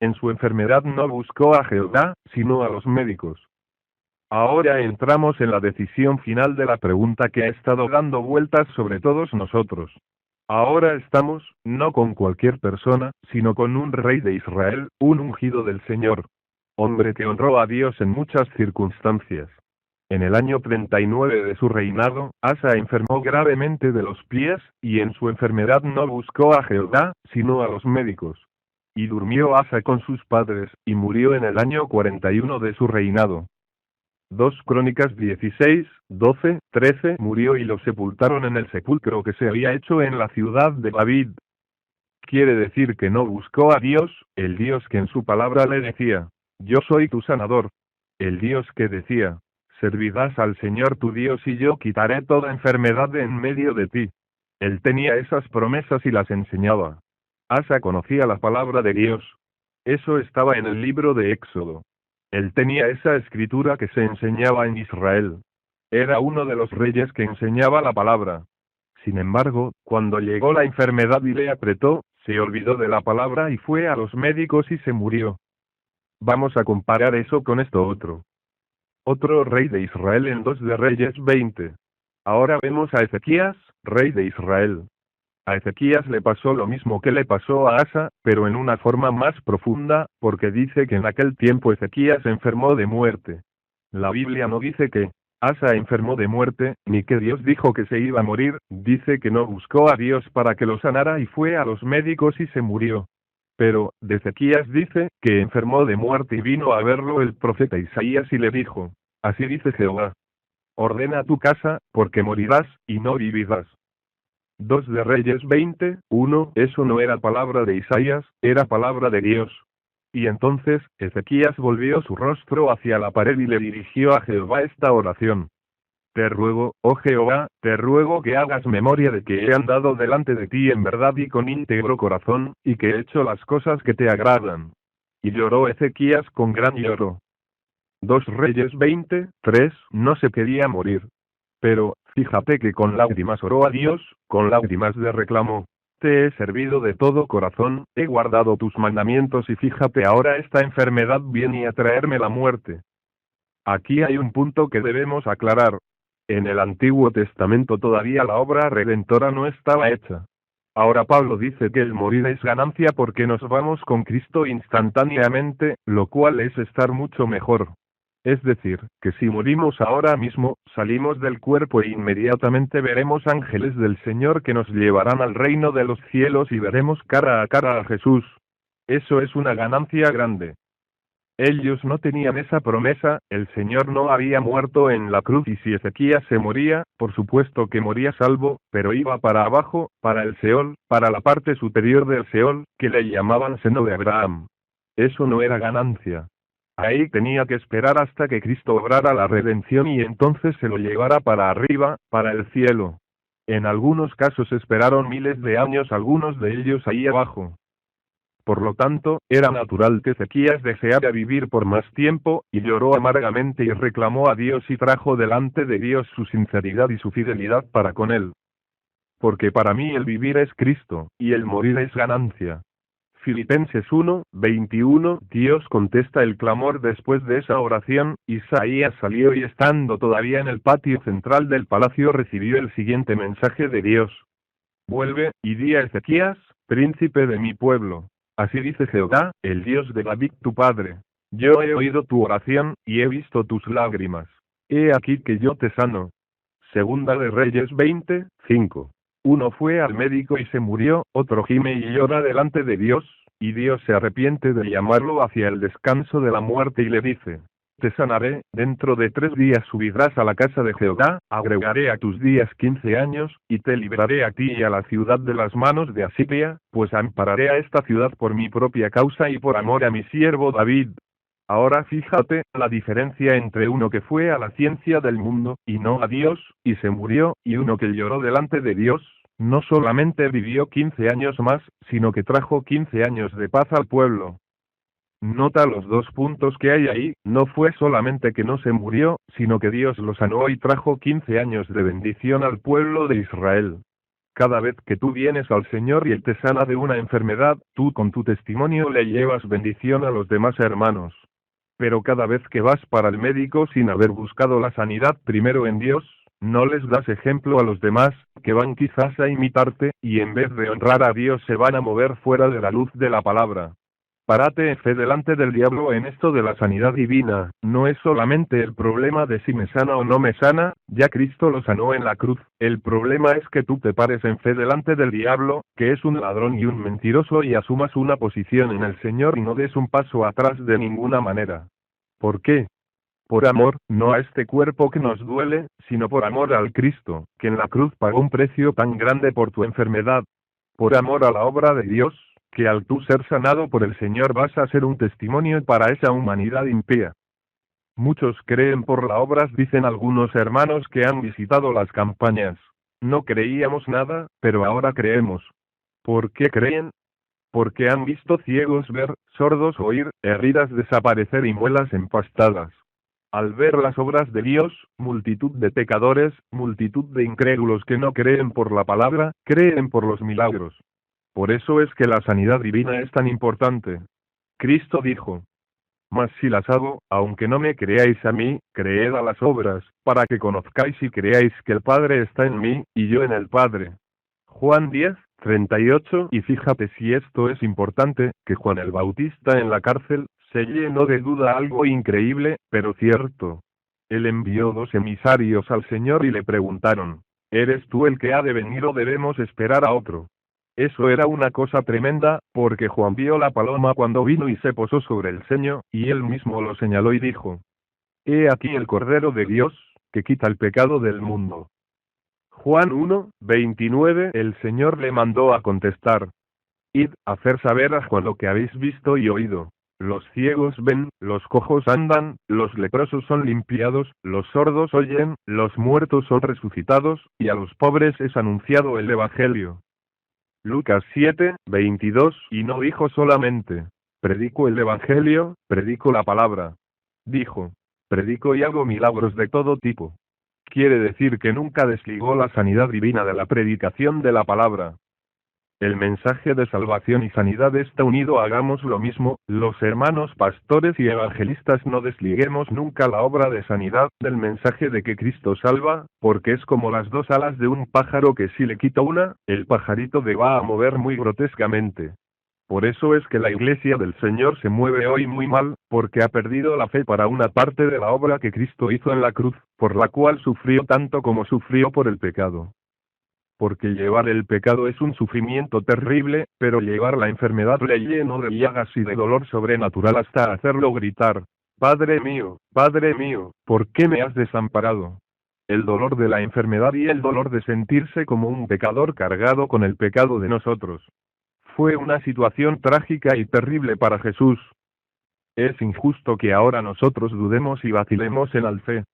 En su enfermedad no buscó a Jehová, sino a los médicos. Ahora entramos en la decisión final de la pregunta que ha estado dando vueltas sobre todos nosotros. Ahora estamos, no con cualquier persona, sino con un rey de Israel, un ungido del Señor. Hombre que honró a Dios en muchas circunstancias. En el año 39 de su reinado, Asa enfermó gravemente de los pies, y en su enfermedad no buscó a Jehová, sino a los médicos. Y durmió Asa con sus padres, y murió en el año 41 de su reinado. 2 Crónicas 16:12, 13 murió y lo sepultaron en el sepulcro que se había hecho en la ciudad de David. Quiere decir que no buscó a Dios, el Dios que en su palabra le decía, yo soy tu sanador. El Dios que decía, servirás al Señor tu Dios y yo quitaré toda enfermedad de en medio de ti. Él tenía esas promesas y las enseñaba. Asa conocía la palabra de Dios. Eso estaba en el libro de Éxodo. Él tenía esa escritura que se enseñaba en Israel. Era uno de los reyes que enseñaba la palabra. Sin embargo, cuando llegó la enfermedad y le apretó, se olvidó de la palabra y fue a los médicos y se murió. Vamos a comparar eso con esto otro. Otro rey de Israel en 2 de Reyes 20. Ahora vemos a Ezequías, rey de Israel. A Ezequías le pasó lo mismo que le pasó a Asa, pero en una forma más profunda, porque dice que en aquel tiempo Ezequías enfermó de muerte. La Biblia no dice que Asa enfermó de muerte, ni que Dios dijo que se iba a morir, dice que no buscó a Dios para que lo sanara y fue a los médicos y se murió. Pero, de Ezequías dice que enfermó de muerte y vino a verlo el profeta Isaías y le dijo, así dice Jehová, ordena tu casa, porque morirás, y no vivirás. 2 de Reyes 20:1. Eso no era palabra de Isaías, era palabra de Dios. Y entonces, Ezequías volvió su rostro hacia la pared y le dirigió a Jehová esta oración. Te ruego, oh Jehová, te ruego que hagas memoria de que he andado delante de ti en verdad y con íntegro corazón, y que he hecho las cosas que te agradan. Y lloró Ezequías con gran lloro. 2 Reyes 20:3. No se quería morir. Pero, fíjate que con lágrimas oró a Dios, con lágrimas de reclamo. Te he servido de todo corazón, he guardado tus mandamientos y fíjate ahora esta enfermedad viene a traerme la muerte. Aquí hay un punto que debemos aclarar. En el Antiguo Testamento todavía la obra redentora no estaba hecha. Ahora Pablo dice que el morir es ganancia porque nos vamos con Cristo instantáneamente, lo cual es estar mucho mejor. Es decir, que si morimos ahora mismo, salimos del cuerpo e inmediatamente veremos ángeles del Señor que nos llevarán al reino de los cielos y veremos cara a cara a Jesús. Eso es una ganancia grande. Ellos no tenían esa promesa, el Señor no había muerto en la cruz y si Ezequías se moría, por supuesto que moría salvo, pero iba para abajo, para el Seol, para la parte superior del Seol, que le llamaban seno de Abraham. Eso no era ganancia. Ahí tenía que esperar hasta que Cristo obrara la redención y entonces se lo llevara para arriba, para el cielo. En algunos casos esperaron miles de años algunos de ellos ahí abajo. Por lo tanto, era natural que Ezequías deseara vivir por más tiempo, y lloró amargamente y reclamó a Dios y trajo delante de Dios su sinceridad y su fidelidad para con él. Porque para mí el vivir es Cristo, y el morir es ganancia. Filipenses 1:21. Dios contesta el clamor después de esa oración. Isaías salió y estando todavía en el patio central del palacio recibió el siguiente mensaje de Dios. Vuelve, y di a Ezequías, príncipe de mi pueblo. Así dice Jehová, el Dios de David tu padre. Yo he oído tu oración, y he visto tus lágrimas. He aquí que yo te sano. Segunda de Reyes 20:5. Uno fue al médico y se murió, otro gime y llora delante de Dios, y Dios se arrepiente de llamarlo hacia el descanso de la muerte y le dice, te sanaré, dentro de 3 días subirás a la casa de Jehová, agregaré a tus días 15 años, y te libraré a ti y a la ciudad de las manos de Asiria, pues ampararé a esta ciudad por mi propia causa y por amor a mi siervo David. Ahora fíjate, la diferencia entre uno que fue a la ciencia del mundo, y no a Dios, y se murió, y uno que lloró delante de Dios, no solamente vivió 15 años más, sino que trajo 15 años de paz al pueblo. Nota los 2 puntos que hay ahí, no fue solamente que no se murió, sino que Dios lo sanó y trajo 15 años de bendición al pueblo de Israel. Cada vez que tú vienes al Señor y Él te sana de una enfermedad, tú con tu testimonio le llevas bendición a los demás hermanos. Pero cada vez que vas para el médico sin haber buscado la sanidad primero en Dios, no les das ejemplo a los demás, que van quizás a imitarte, y en vez de honrar a Dios se van a mover fuera de la luz de la palabra. Párate en fe delante del diablo en esto de la sanidad divina, no es solamente el problema de si me sana o no me sana, ya Cristo lo sanó en la cruz, el problema es que tú te pares en fe delante del diablo, que es un ladrón y un mentiroso y asumas una posición en el Señor y no des un paso atrás de ninguna manera. ¿Por qué? Por amor, no a este cuerpo que nos duele, sino por amor al Cristo, que en la cruz pagó un precio tan grande por tu enfermedad. Por amor a la obra de Dios, que al tú ser sanado por el Señor vas a ser un testimonio para esa humanidad impía. Muchos creen por las obras, dicen algunos hermanos que han visitado las campañas. No creíamos nada, pero ahora creemos. ¿Por qué creen? Porque han visto ciegos ver, sordos oír, heridas desaparecer y muelas empastadas. Al ver las obras de Dios, multitud de pecadores, multitud de incrédulos que no creen por la palabra, creen por los milagros. Por eso es que la sanidad divina es tan importante. Cristo dijo, mas si las hago, aunque no me creáis a mí, creed a las obras, para que conozcáis y creáis que el Padre está en mí, y yo en el Padre. Juan 10:38. Y fíjate si esto es importante, que Juan el Bautista en la cárcel, se llenó de duda algo increíble, pero cierto. Él envió 2 emisarios al Señor y le preguntaron, ¿eres tú el que ha de venir o debemos esperar a otro? Eso era una cosa tremenda, porque Juan vio la paloma cuando vino y se posó sobre el seño, y él mismo lo señaló y dijo, he aquí el Cordero de Dios, que quita el pecado del mundo. Juan 1:29. El Señor le mandó a contestar: Id, a hacer saber a Juan lo que habéis visto y oído. Los ciegos ven, los cojos andan, los leprosos son limpiados, los sordos oyen, los muertos son resucitados, y a los pobres es anunciado el Evangelio. Lucas 7:22. Y no dijo solamente: predico el Evangelio, predico la palabra. Dijo: predico y hago milagros de todo tipo. Quiere decir que nunca desligó la sanidad divina de la predicación de la palabra. El mensaje de salvación y sanidad está unido. Hagamos lo mismo, los hermanos pastores y evangelistas, no desliguemos nunca la obra de sanidad del mensaje de que Cristo salva, porque es como las dos alas de un pájaro que si le quita una, el pajarito va a mover muy grotescamente. Por eso es que la Iglesia del Señor se mueve hoy muy mal, porque ha perdido la fe para una parte de la obra que Cristo hizo en la cruz, por la cual sufrió tanto como sufrió por el pecado. Porque llevar el pecado es un sufrimiento terrible, pero llevar la enfermedad le llenó de llagas y de dolor sobrenatural hasta hacerlo gritar: Padre mío, ¿por qué me has desamparado? El dolor de la enfermedad y el dolor de sentirse como un pecador cargado con el pecado de nosotros. Fue una situación trágica y terrible para Jesús. Es injusto que ahora nosotros dudemos y vacilemos en la fe.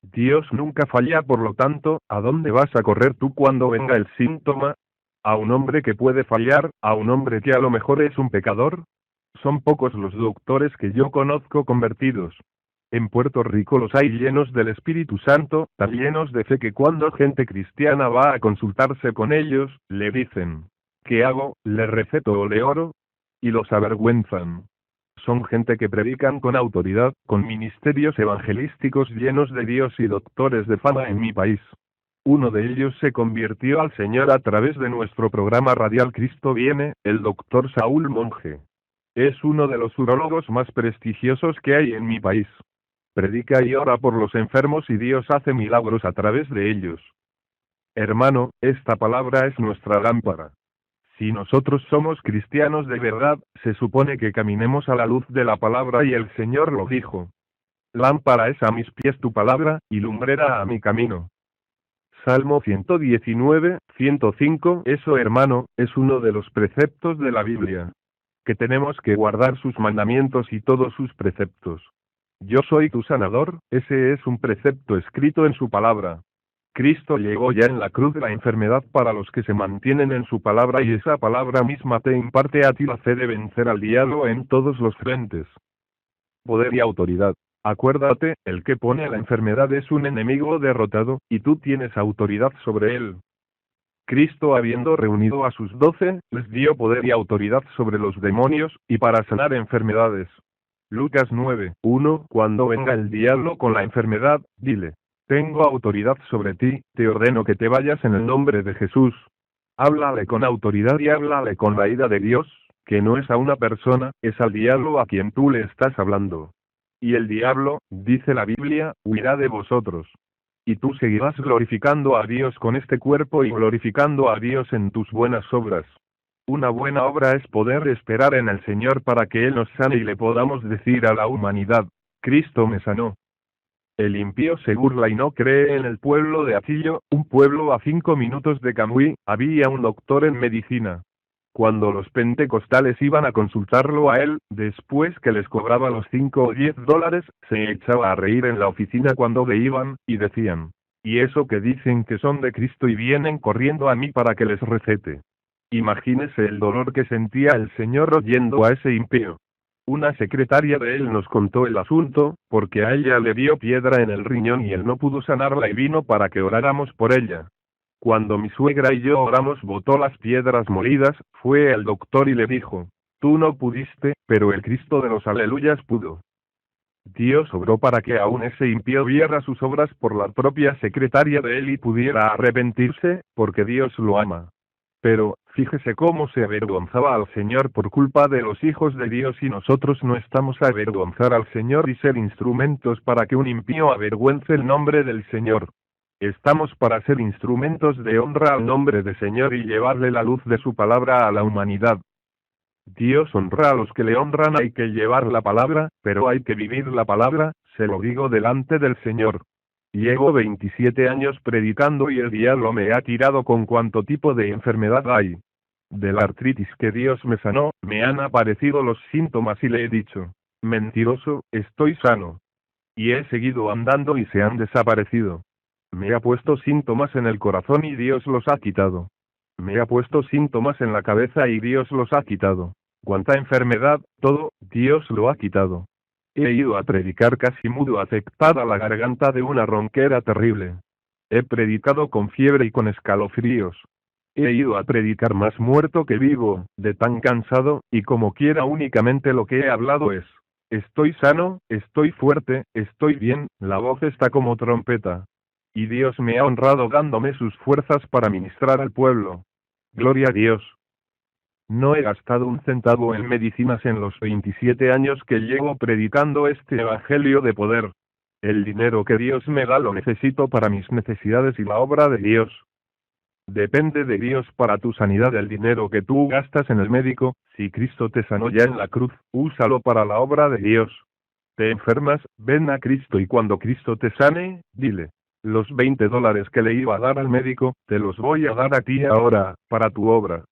Dios nunca falla, por lo tanto, ¿a dónde vas a correr tú cuando venga el síntoma? ¿A un hombre que puede fallar? ¿A un hombre que a lo mejor es un pecador? Son pocos los doctores que yo conozco convertidos. En Puerto Rico los hay llenos del Espíritu Santo, tan llenos de fe que cuando gente cristiana va a consultarse con ellos, le dicen: ¿qué hago? ¿Le receto o le oro? Y los avergüenzan. Son gente que predican con autoridad, con ministerios evangelísticos llenos de Dios y doctores de fama en mi país. Uno de ellos se convirtió al Señor a través de nuestro programa radial Cristo Viene, el doctor Saúl Monge. Es uno de los urólogos más prestigiosos que hay en mi país. Predica y ora por los enfermos y Dios hace milagros a través de ellos. Hermano, esta palabra es nuestra lámpara. Si nosotros somos cristianos de verdad, se supone que caminemos a la luz de la palabra, y el Señor lo dijo: lámpara es a mis pies tu palabra, y lumbrera a mi camino. Salmo 119, 105. Eso, hermano, es uno de los preceptos de la Biblia. Que tenemos que guardar sus mandamientos y todos sus preceptos. Yo soy tu sanador, ese es un precepto escrito en su palabra. Cristo llevó ya en la cruz la enfermedad para los que se mantienen en su palabra, y esa palabra misma te imparte a ti la fe de vencer al diablo en todos los frentes. Poder y autoridad. Acuérdate, el que pone la enfermedad es un enemigo derrotado, y tú tienes autoridad sobre él. Cristo, habiendo reunido a sus 12, les dio poder y autoridad sobre los demonios, y para sanar enfermedades. Lucas 9:1. Cuando venga el diablo con la enfermedad, dile: tengo autoridad sobre ti, te ordeno que te vayas en el nombre de Jesús. Háblale con autoridad y háblale con la ira de Dios, que no es a una persona, es al diablo a quien tú le estás hablando. Y el diablo, dice la Biblia, huirá de vosotros. Y tú seguirás glorificando a Dios con este cuerpo y glorificando a Dios en tus buenas obras. Una buena obra es poder esperar en el Señor para que Él nos sane y le podamos decir a la humanidad: Cristo me sanó. El impío se burla y no cree. En el pueblo de Atillo, un pueblo a 5 minutos de Camuy, había un doctor en medicina. Cuando los pentecostales iban a consultarlo a él, después que les cobraba los 5 o 10 dólares, se echaba a reír en la oficina cuando veían, y decían: ¿y eso que dicen que son de Cristo y vienen corriendo a mí para que les recete? Imagínese el dolor que sentía el Señor oyendo a ese impío. Una secretaria de él nos contó el asunto, porque a ella le dio piedra en el riñón y él no pudo sanarla y vino para que oráramos por ella. Cuando mi suegra y yo oramos, botó las piedras molidas, fue el doctor y le dijo: tú no pudiste, pero el Cristo de los aleluyas pudo. Dios obró para que aún ese impío viera sus obras por la propia secretaria de él y pudiera arrepentirse, porque Dios lo ama. Pero, fíjese cómo se avergonzaba al Señor por culpa de los hijos de Dios, y nosotros no estamos a avergonzar al Señor y ser instrumentos para que un impío avergüence el nombre del Señor. Estamos para ser instrumentos de honra al nombre del Señor y llevarle la luz de su palabra a la humanidad. Dios honra a los que le honran. Hay que llevar la palabra, pero hay que vivir la palabra, se lo digo delante del Señor. Llevo 27 años predicando y el diablo me ha tirado con cuánto tipo de enfermedad hay. De la artritis que Dios me sanó, me han aparecido los síntomas y le he dicho, mentiroso, estoy sano. Y he seguido andando y se han desaparecido. Me ha puesto síntomas en el corazón y Dios los ha quitado. Me ha puesto síntomas en la cabeza y Dios los ha quitado. Cuánta enfermedad, todo, Dios lo ha quitado. He ido a predicar casi mudo, afectada la garganta de una ronquera terrible. He predicado con fiebre y con escalofríos. He ido a predicar más muerto que vivo, de tan cansado, y como quiera únicamente lo que he hablado es, estoy sano, estoy fuerte, estoy bien, la voz está como trompeta. Y Dios me ha honrado dándome sus fuerzas para ministrar al pueblo. Gloria a Dios. No he gastado un centavo en medicinas en los 27 años que llevo predicando este evangelio de poder. El dinero que Dios me da lo necesito para mis necesidades y la obra de Dios. Depende de Dios para tu sanidad el dinero que tú gastas en el médico. Si Cristo te sanó ya en la cruz, úsalo para la obra de Dios. Te enfermas, ven a Cristo y cuando Cristo te sane, dile, los $20 que le iba a dar al médico, te los voy a dar a ti ahora, para tu obra.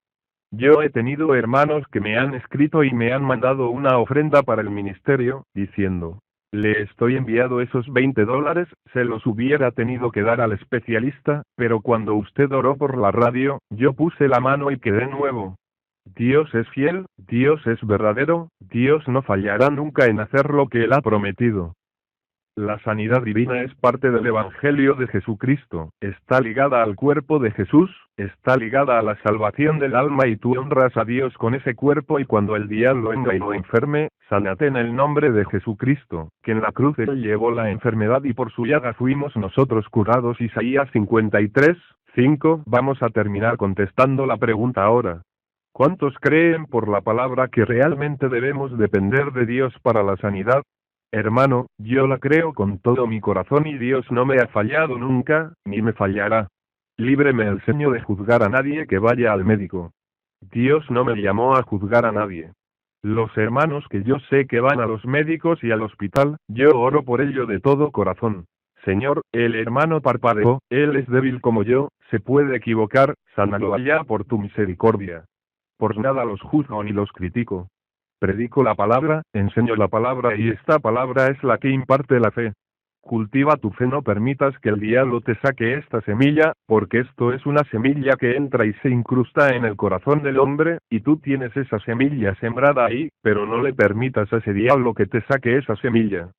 Yo he tenido hermanos que me han escrito y me han mandado una ofrenda para el ministerio, diciendo, le estoy enviando esos $20, se los hubiera tenido que dar al especialista, pero cuando usted oró por la radio, yo puse la mano y quedé nuevo. Dios es fiel, Dios es verdadero, Dios no fallará nunca en hacer lo que Él ha prometido. La sanidad divina es parte del Evangelio de Jesucristo, está ligada al cuerpo de Jesús, está ligada a la salvación del alma y tú honras a Dios con ese cuerpo y cuando el diablo venga y lo enferme, sánate en el nombre de Jesucristo, que en la cruz Él llevó la enfermedad y por su llaga fuimos nosotros curados. Isaías 53:5. Vamos a terminar contestando la pregunta ahora. ¿Cuántos creen por la palabra que realmente debemos depender de Dios para la sanidad? Hermano, yo la creo con todo mi corazón y Dios no me ha fallado nunca, ni me fallará. Líbreme el Señor de juzgar a nadie que vaya al médico. Dios no me llamó a juzgar a nadie. Los hermanos que yo sé que van a los médicos y al hospital, yo oro por ello de todo corazón. Señor, el hermano parpadeó, él es débil como yo, se puede equivocar, sánalo allá por tu misericordia. Por nada los juzgo ni los critico. Predico la palabra, enseño la palabra y esta palabra es la que imparte la fe. Cultiva tu fe, no permitas que el diablo te saque esta semilla, porque esto es una semilla que entra y se incrusta en el corazón del hombre, y tú tienes esa semilla sembrada ahí, pero no le permitas a ese diablo que te saque esa semilla.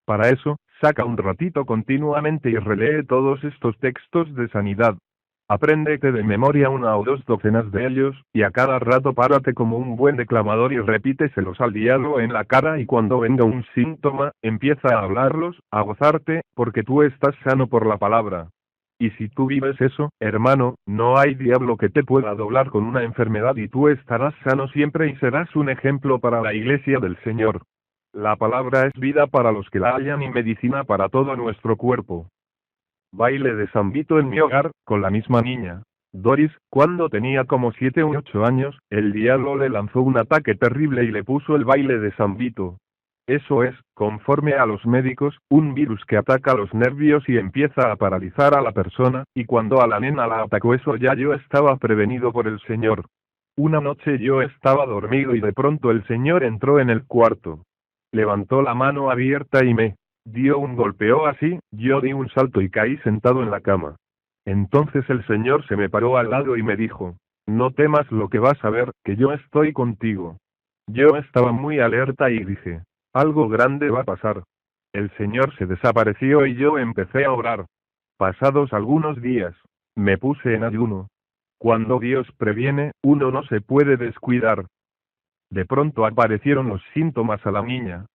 Para eso, saca un ratito continuamente y relee todos estos textos de sanidad. Apréndete de memoria 1 o 2 docenas de ellos, y a cada rato párate como un buen declamador y repíteselos al diablo en la cara y cuando venga un síntoma, empieza a hablarlos, a gozarte, porque tú estás sano por la palabra. Y si tú vives eso, hermano, no hay diablo que te pueda doblar con una enfermedad y tú estarás sano siempre y serás un ejemplo para la iglesia del Señor. La palabra es vida para los que la hallan y medicina para todo nuestro cuerpo. Baile de San Vito en mi hogar, con la misma niña. Doris, cuando tenía como 7 u 8 años, el diablo le lanzó un ataque terrible y le puso el baile de San Vito. Eso es, conforme a los médicos, un virus que ataca los nervios y empieza a paralizar a la persona, y cuando a la nena la atacó eso ya yo estaba prevenido por el Señor. Una noche yo estaba dormido y de pronto el Señor entró en el cuarto. Levantó la mano abierta y me dio un golpeo así, yo di un salto y caí sentado en la cama. Entonces el Señor se me paró al lado y me dijo, no temas lo que vas a ver, que yo estoy contigo. Yo estaba muy alerta y dije, algo grande va a pasar. El Señor se desapareció y yo empecé a orar. Pasados algunos días, me puse en ayuno. Cuando Dios previene, uno no se puede descuidar. De pronto aparecieron los síntomas a la niña.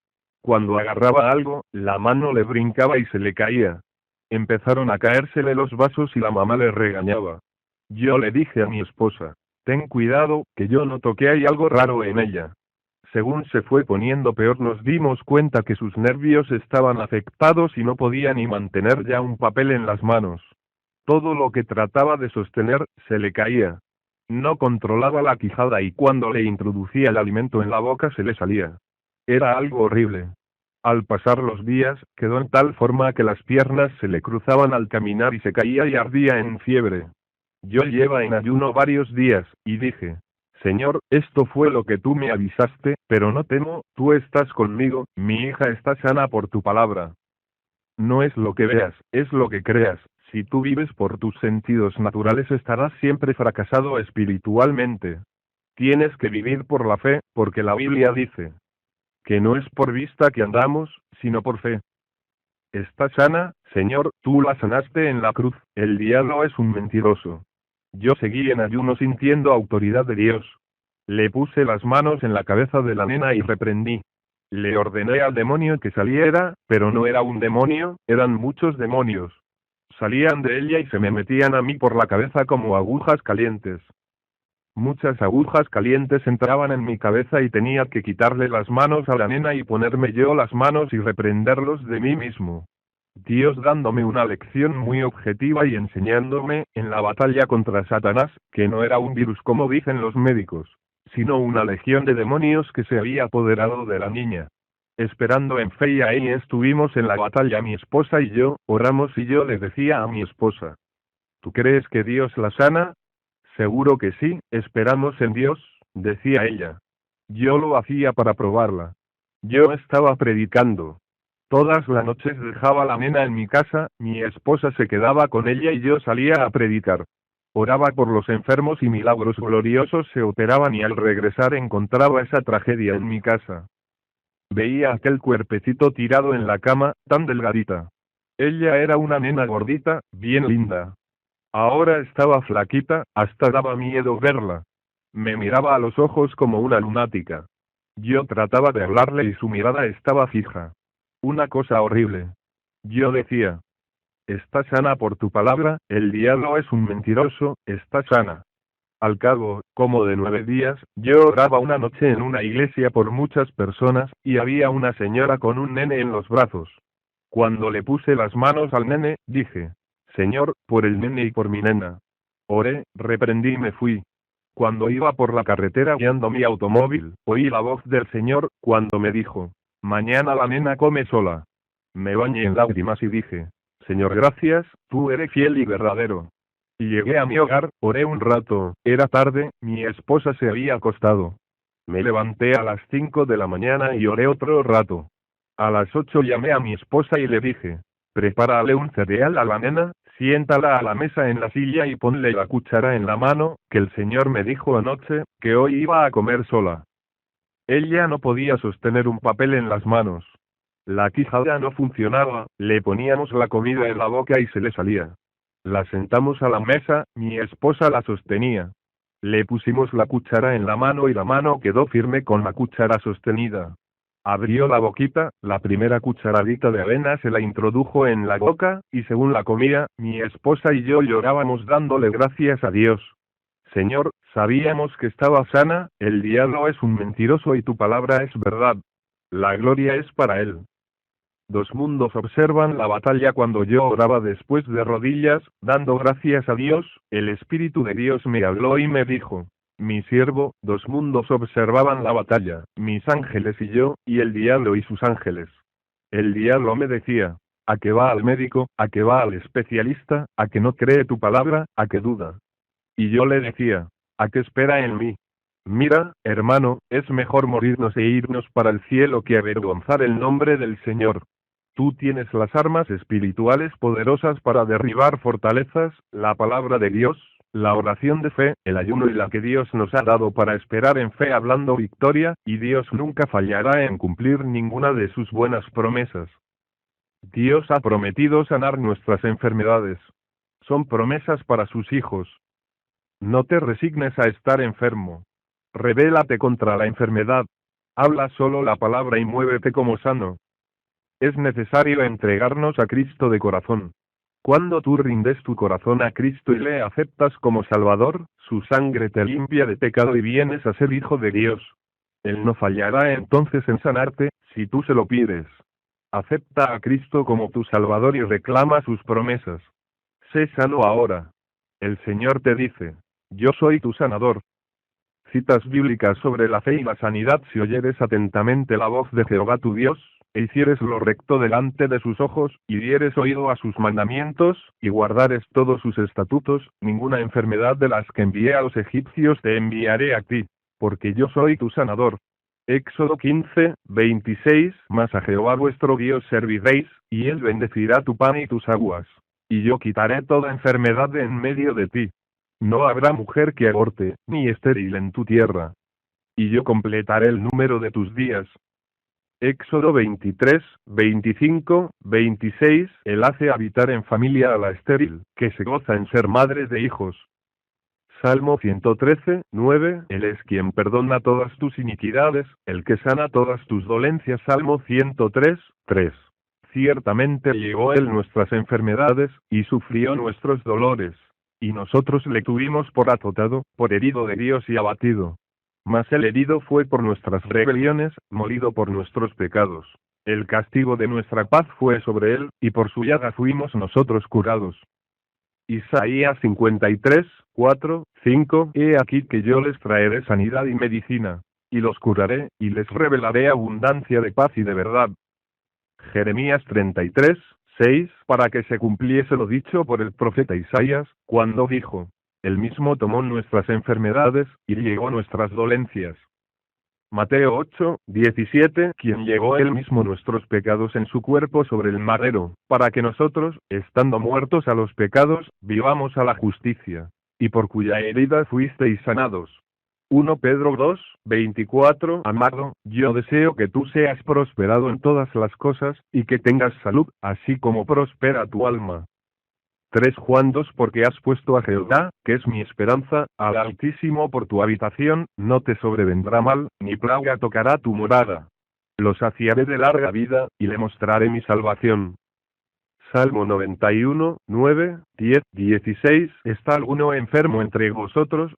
Cuando agarraba algo, la mano le brincaba y se le caía. Empezaron a caérsele los vasos y la mamá le regañaba. Yo le dije a mi esposa, ten cuidado, que yo no toqué, hay algo raro en ella. Según se fue poniendo peor nos dimos cuenta que sus nervios estaban afectados y no podía ni mantener ya un papel en las manos. Todo lo que trataba de sostener, se le caía. No controlaba la quijada y cuando le introducía el alimento en la boca se le salía. Era algo horrible. Al pasar los días, quedó en tal forma que las piernas se le cruzaban al caminar y se caía y ardía en fiebre. Yo lleva en ayuno varios días, y dije, Señor, esto fue lo que tú me avisaste, pero no temo, tú estás conmigo, mi hija está sana por tu palabra. No es lo que veas, es lo que creas. Si tú vives por tus sentidos naturales estarás siempre fracasado espiritualmente. Tienes que vivir por la fe, porque la Biblia dice que no es por vista que andamos, sino por fe. Está sana, Señor, tú la sanaste en la cruz, el diablo es un mentiroso. Yo seguí en ayuno sintiendo autoridad de Dios. Le puse las manos en la cabeza de la nena y reprendí. Le ordené al demonio que saliera, pero no era un demonio, eran muchos demonios. Salían de ella y se me metían a mí por la cabeza como agujas calientes. Muchas agujas calientes entraban en mi cabeza y tenía que quitarle las manos a la nena y ponerme yo las manos y reprenderlos de mí mismo. Dios dándome una lección muy objetiva y enseñándome, en la batalla contra Satanás, que no era un virus como dicen los médicos, sino una legión de demonios que se había apoderado de la niña. Esperando en fe y ahí estuvimos en la batalla mi esposa y yo, oramos y yo le decía a mi esposa, ¿tú crees que Dios la sana? Seguro que sí, esperamos en Dios, decía ella. Yo lo hacía para probarla. Yo estaba predicando. Todas las noches dejaba la nena en mi casa, mi esposa se quedaba con ella y yo salía a predicar. Oraba por los enfermos y milagros gloriosos se operaban y al regresar encontraba esa tragedia en mi casa. Veía aquel cuerpecito tirado en la cama, tan delgadita. Ella era una nena gordita, bien linda. Ahora estaba flaquita, hasta daba miedo verla. Me miraba a los ojos como una lunática. Yo trataba de hablarle y su mirada estaba fija. Una cosa horrible. Yo decía, está sana por tu palabra, el diablo es un mentiroso, está sana. Al cabo, como de 9 días, yo oraba una noche en una iglesia por muchas personas, y había una señora con un nene en los brazos. Cuando le puse las manos al nene, dije, Señor, por el nene y por mi nena. Oré, reprendí y me fui. Cuando iba por la carretera guiando mi automóvil, oí la voz del Señor, cuando me dijo, mañana la nena come sola. Me bañé en lágrimas y dije, Señor gracias, tú eres fiel y verdadero. Y llegué a mi hogar, oré un rato, era tarde, mi esposa se había acostado. Me levanté a las 5 de la mañana y oré otro rato. A las 8 llamé a mi esposa y le dije, prepárale un cereal a la nena, siéntala a la mesa en la silla y ponle la cuchara en la mano, que el Señor me dijo anoche, que hoy iba a comer sola. Ella no podía sostener un papel en las manos. La quijada no funcionaba, le poníamos la comida en la boca y se le salía. La sentamos a la mesa, mi esposa la sostenía. Le pusimos la cuchara en la mano y la mano quedó firme con la cuchara sostenida. Abrió la boquita, la primera cucharadita de avena se la introdujo en la boca, y según la comía, mi esposa y yo llorábamos dándole gracias a Dios. Señor, sabíamos que estaba sana, el diablo es un mentiroso y tu palabra es verdad. La gloria es para él. Dos mundos observan la batalla cuando yo oraba después de rodillas, dando gracias a Dios, el Espíritu de Dios me habló y me dijo, mi siervo, dos mundos observaban la batalla, mis ángeles y yo, y el diablo y sus ángeles. El diablo me decía, a que va al médico, a que va al especialista, a que no cree tu palabra, a que duda. Y yo le decía, a que espera en mí. Mira, hermano, es mejor morirnos e irnos para el cielo que avergonzar el nombre del Señor. Tú tienes las armas espirituales poderosas para derribar fortalezas, la palabra de Dios, la oración de fe, el ayuno y la que Dios nos ha dado para esperar en fe hablando victoria, y Dios nunca fallará en cumplir ninguna de sus buenas promesas. Dios ha prometido sanar nuestras enfermedades. Son promesas para sus hijos. No te resignes a estar enfermo. Rebélate contra la enfermedad. Habla solo la palabra y muévete como sano. Es necesario entregarnos a Cristo de corazón. Cuando tú rindes tu corazón a Cristo y le aceptas como Salvador, su sangre te limpia de pecado y vienes a ser hijo de Dios. Él no fallará entonces en sanarte, si tú se lo pides. Acepta a Cristo como tu Salvador y reclama sus promesas. Sé sano ahora. El Señor te dice, yo soy tu sanador. Citas bíblicas sobre la fe y la sanidad. Si oyeres atentamente la voz de Jehová tu Dios, e hicieres lo recto delante de sus ojos, y dieres oído a sus mandamientos, y guardares todos sus estatutos, ninguna enfermedad de las que envié a los egipcios te enviaré a ti, porque yo soy tu sanador. Éxodo 15, 26. Mas a Jehová vuestro Dios serviréis, y él bendecirá tu pan y tus aguas. Y yo quitaré toda enfermedad de en medio de ti. No habrá mujer que aborte, ni estéril en tu tierra. Y yo completaré el número de tus días. Éxodo 23, 25, 26. Él hace habitar en familia a la estéril, que se goza en ser madre de hijos. Salmo 113, 9. Él es quien perdona todas tus iniquidades, el que sana todas tus dolencias. Salmo 103, 3. Ciertamente llevó él nuestras enfermedades, y sufrió nuestros dolores. Y nosotros le tuvimos por azotado, por herido de Dios y abatido. Mas el herido fue por nuestras rebeliones, molido por nuestros pecados. El castigo de nuestra paz fue sobre él, y por su llaga fuimos nosotros curados. Isaías 53, 4, 5. He aquí que yo les traeré sanidad y medicina, y los curaré, y les revelaré abundancia de paz y de verdad. Jeremías 33, 6. Para que se cumpliese lo dicho por el profeta Isaías, cuando dijo: Él mismo tomó nuestras enfermedades, y llevó nuestras dolencias. Mateo 8, 17. Quien llevó él mismo nuestros pecados en su cuerpo sobre el madero, para que nosotros, estando muertos a los pecados, vivamos a la justicia, y por cuya herida fuisteis sanados. 1 Pedro 2, 24. Amado, yo deseo que tú seas prosperado en todas las cosas, y que tengas salud, así como prospera tu alma. 3 Juan 2. Porque has puesto a Jehová, que es mi esperanza, al Altísimo por tu habitación, no te sobrevendrá mal, ni plaga tocará tu morada. Lo saciaré de larga vida, y le mostraré mi salvación. Salmo 91, 9, 10, 16. ¿Está alguno enfermo entre vosotros?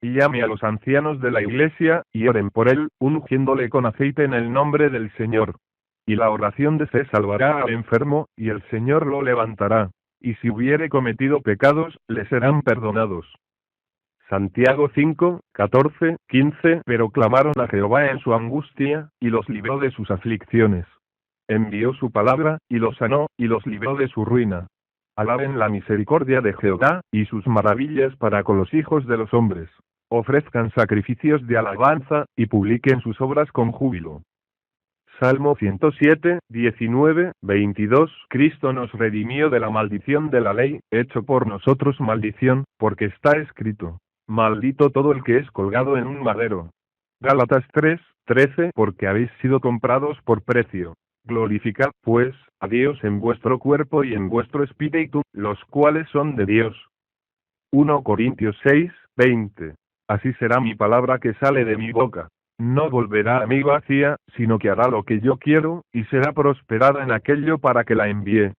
Y llame a los ancianos de la iglesia, y oren por él, ungiéndole con aceite en el nombre del Señor. Y la oración de fe salvará al enfermo, y el Señor lo levantará. Y si hubiere cometido pecados, le serán perdonados. Santiago 5, 14, 15. Pero clamaron a Jehová en su angustia, y los libró de sus aflicciones. Envió su palabra, y los sanó, y los libró de su ruina. Alaben la misericordia de Jehová, y sus maravillas para con los hijos de los hombres. Ofrezcan sacrificios de alabanza, y publiquen sus obras con júbilo. Salmo 107, 19, 22. Cristo nos redimió de la maldición de la ley, hecho por nosotros maldición, porque está escrito: maldito todo el que es colgado en un madero. Gálatas 3, 13. Porque habéis sido comprados por precio. Glorificad, pues, a Dios en vuestro cuerpo y en vuestro espíritu, los cuales son de Dios. 1 Corintios 6, 20. Así será mi palabra que sale de mi boca. No volverá a mí vacía, sino que hará lo que yo quiero, y será prosperada en aquello para que la envíe.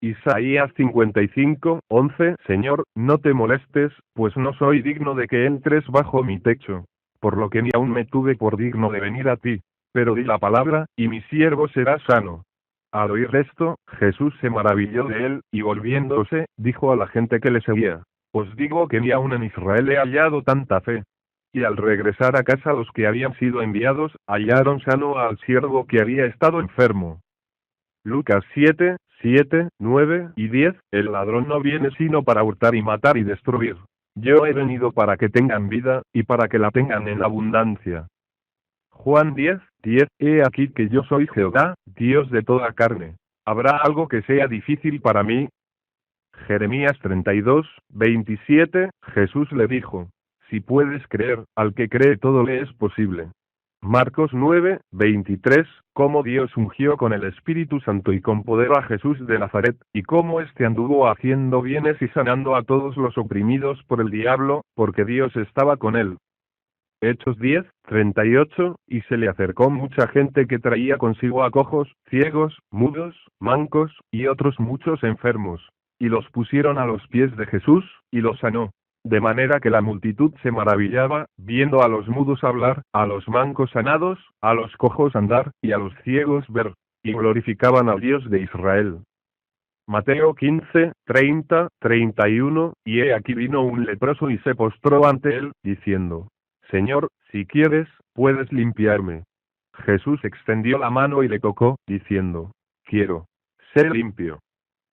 Isaías 55, 11. Señor, no te molestes, pues no soy digno de que entres bajo mi techo. Por lo que ni aún me tuve por digno de venir a ti. Pero di la palabra, y mi siervo será sano. Al oír esto, Jesús se maravilló de él, y volviéndose, dijo a la gente que le seguía: Os digo que ni aún en Israel he hallado tanta fe. Y al regresar a casa los que habían sido enviados, hallaron sano al siervo que había estado enfermo. Lucas 7, 7, 9 y 10. El ladrón no viene sino para hurtar y matar y destruir. Yo he venido para que tengan vida, y para que la tengan en abundancia. Juan 10, 10. He aquí que yo soy Jehová, Dios de toda carne. ¿Habrá algo que sea difícil para mí? Jeremías 32, 27. Jesús le dijo: Si puedes creer, al que cree todo le es posible. Marcos 9, 23. Cómo Dios ungió con el Espíritu Santo y con poder a Jesús de Nazaret, y cómo éste anduvo haciendo bienes y sanando a todos los oprimidos por el diablo, porque Dios estaba con él. Hechos 10, 38. Y se le acercó mucha gente que traía consigo a cojos, ciegos, mudos, mancos, y otros muchos enfermos. Y los pusieron a los pies de Jesús, y los sanó. De manera que la multitud se maravillaba, viendo a los mudos hablar, a los mancos sanados, a los cojos andar, y a los ciegos ver, y glorificaban al Dios de Israel. Mateo 15, 30, 31. Y he aquí vino un leproso y se postró ante él, diciendo: Señor, si quieres, puedes limpiarme. Jesús extendió la mano y le tocó, diciendo, quiero, sé limpio.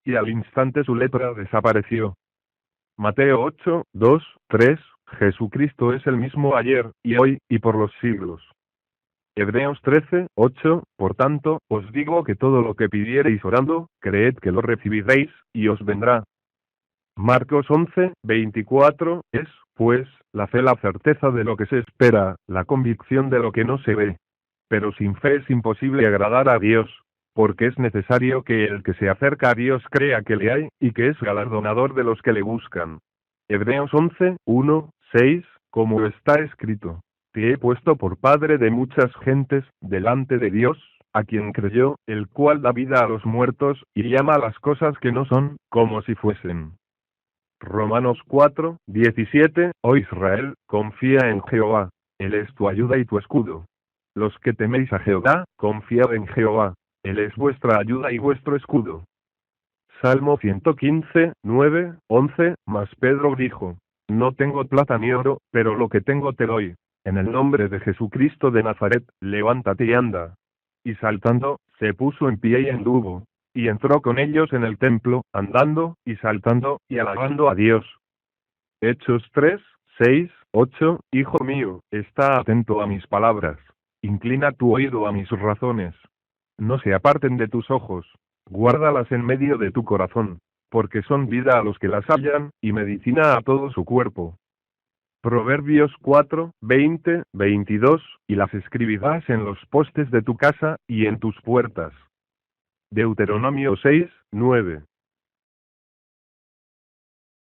Y al instante su lepra desapareció. Mateo 8, 2, 3, Jesucristo es el mismo ayer, y hoy, y por los siglos. Hebreos 13, 8, por tanto, os digo que todo lo que pidiereis orando, creed que lo recibiréis, y os vendrá. Marcos 11, 24, es, pues, la fe la certeza de lo que se espera, la convicción de lo que no se ve. Pero sin fe es imposible agradar a Dios, porque es necesario que el que se acerca a Dios crea que le hay, y que es galardonador de los que le buscan. Hebreos 11, 1, 6, como está escrito. Te he puesto por padre de muchas gentes, delante de Dios, a quien creyó, el cual da vida a los muertos, y llama a las cosas que no son, como si fuesen. Romanos 4, 17, oh Israel, confía en Jehová, Él es tu ayuda y tu escudo. Los que teméis a Jehová, confiad en Jehová, Él es vuestra ayuda y vuestro escudo. Salmo 115, 9, 11, mas Pedro dijo, no tengo plata ni oro, pero lo que tengo te doy. En el nombre de Jesucristo de Nazaret, levántate y anda. Y saltando, se puso en pie y anduvo. Y entró con ellos en el templo, andando, y saltando, y alabando a Dios. Hechos 3, 6, 8, Hijo mío, está atento a mis palabras. Inclina tu oído a mis razones. No se aparten de tus ojos. Guárdalas en medio de tu corazón, porque son vida a los que las hallan, y medicina a todo su cuerpo. Proverbios 4, 20, 22, y las escribirás en los postes de tu casa, y en tus puertas. Deuteronomio 6, 9.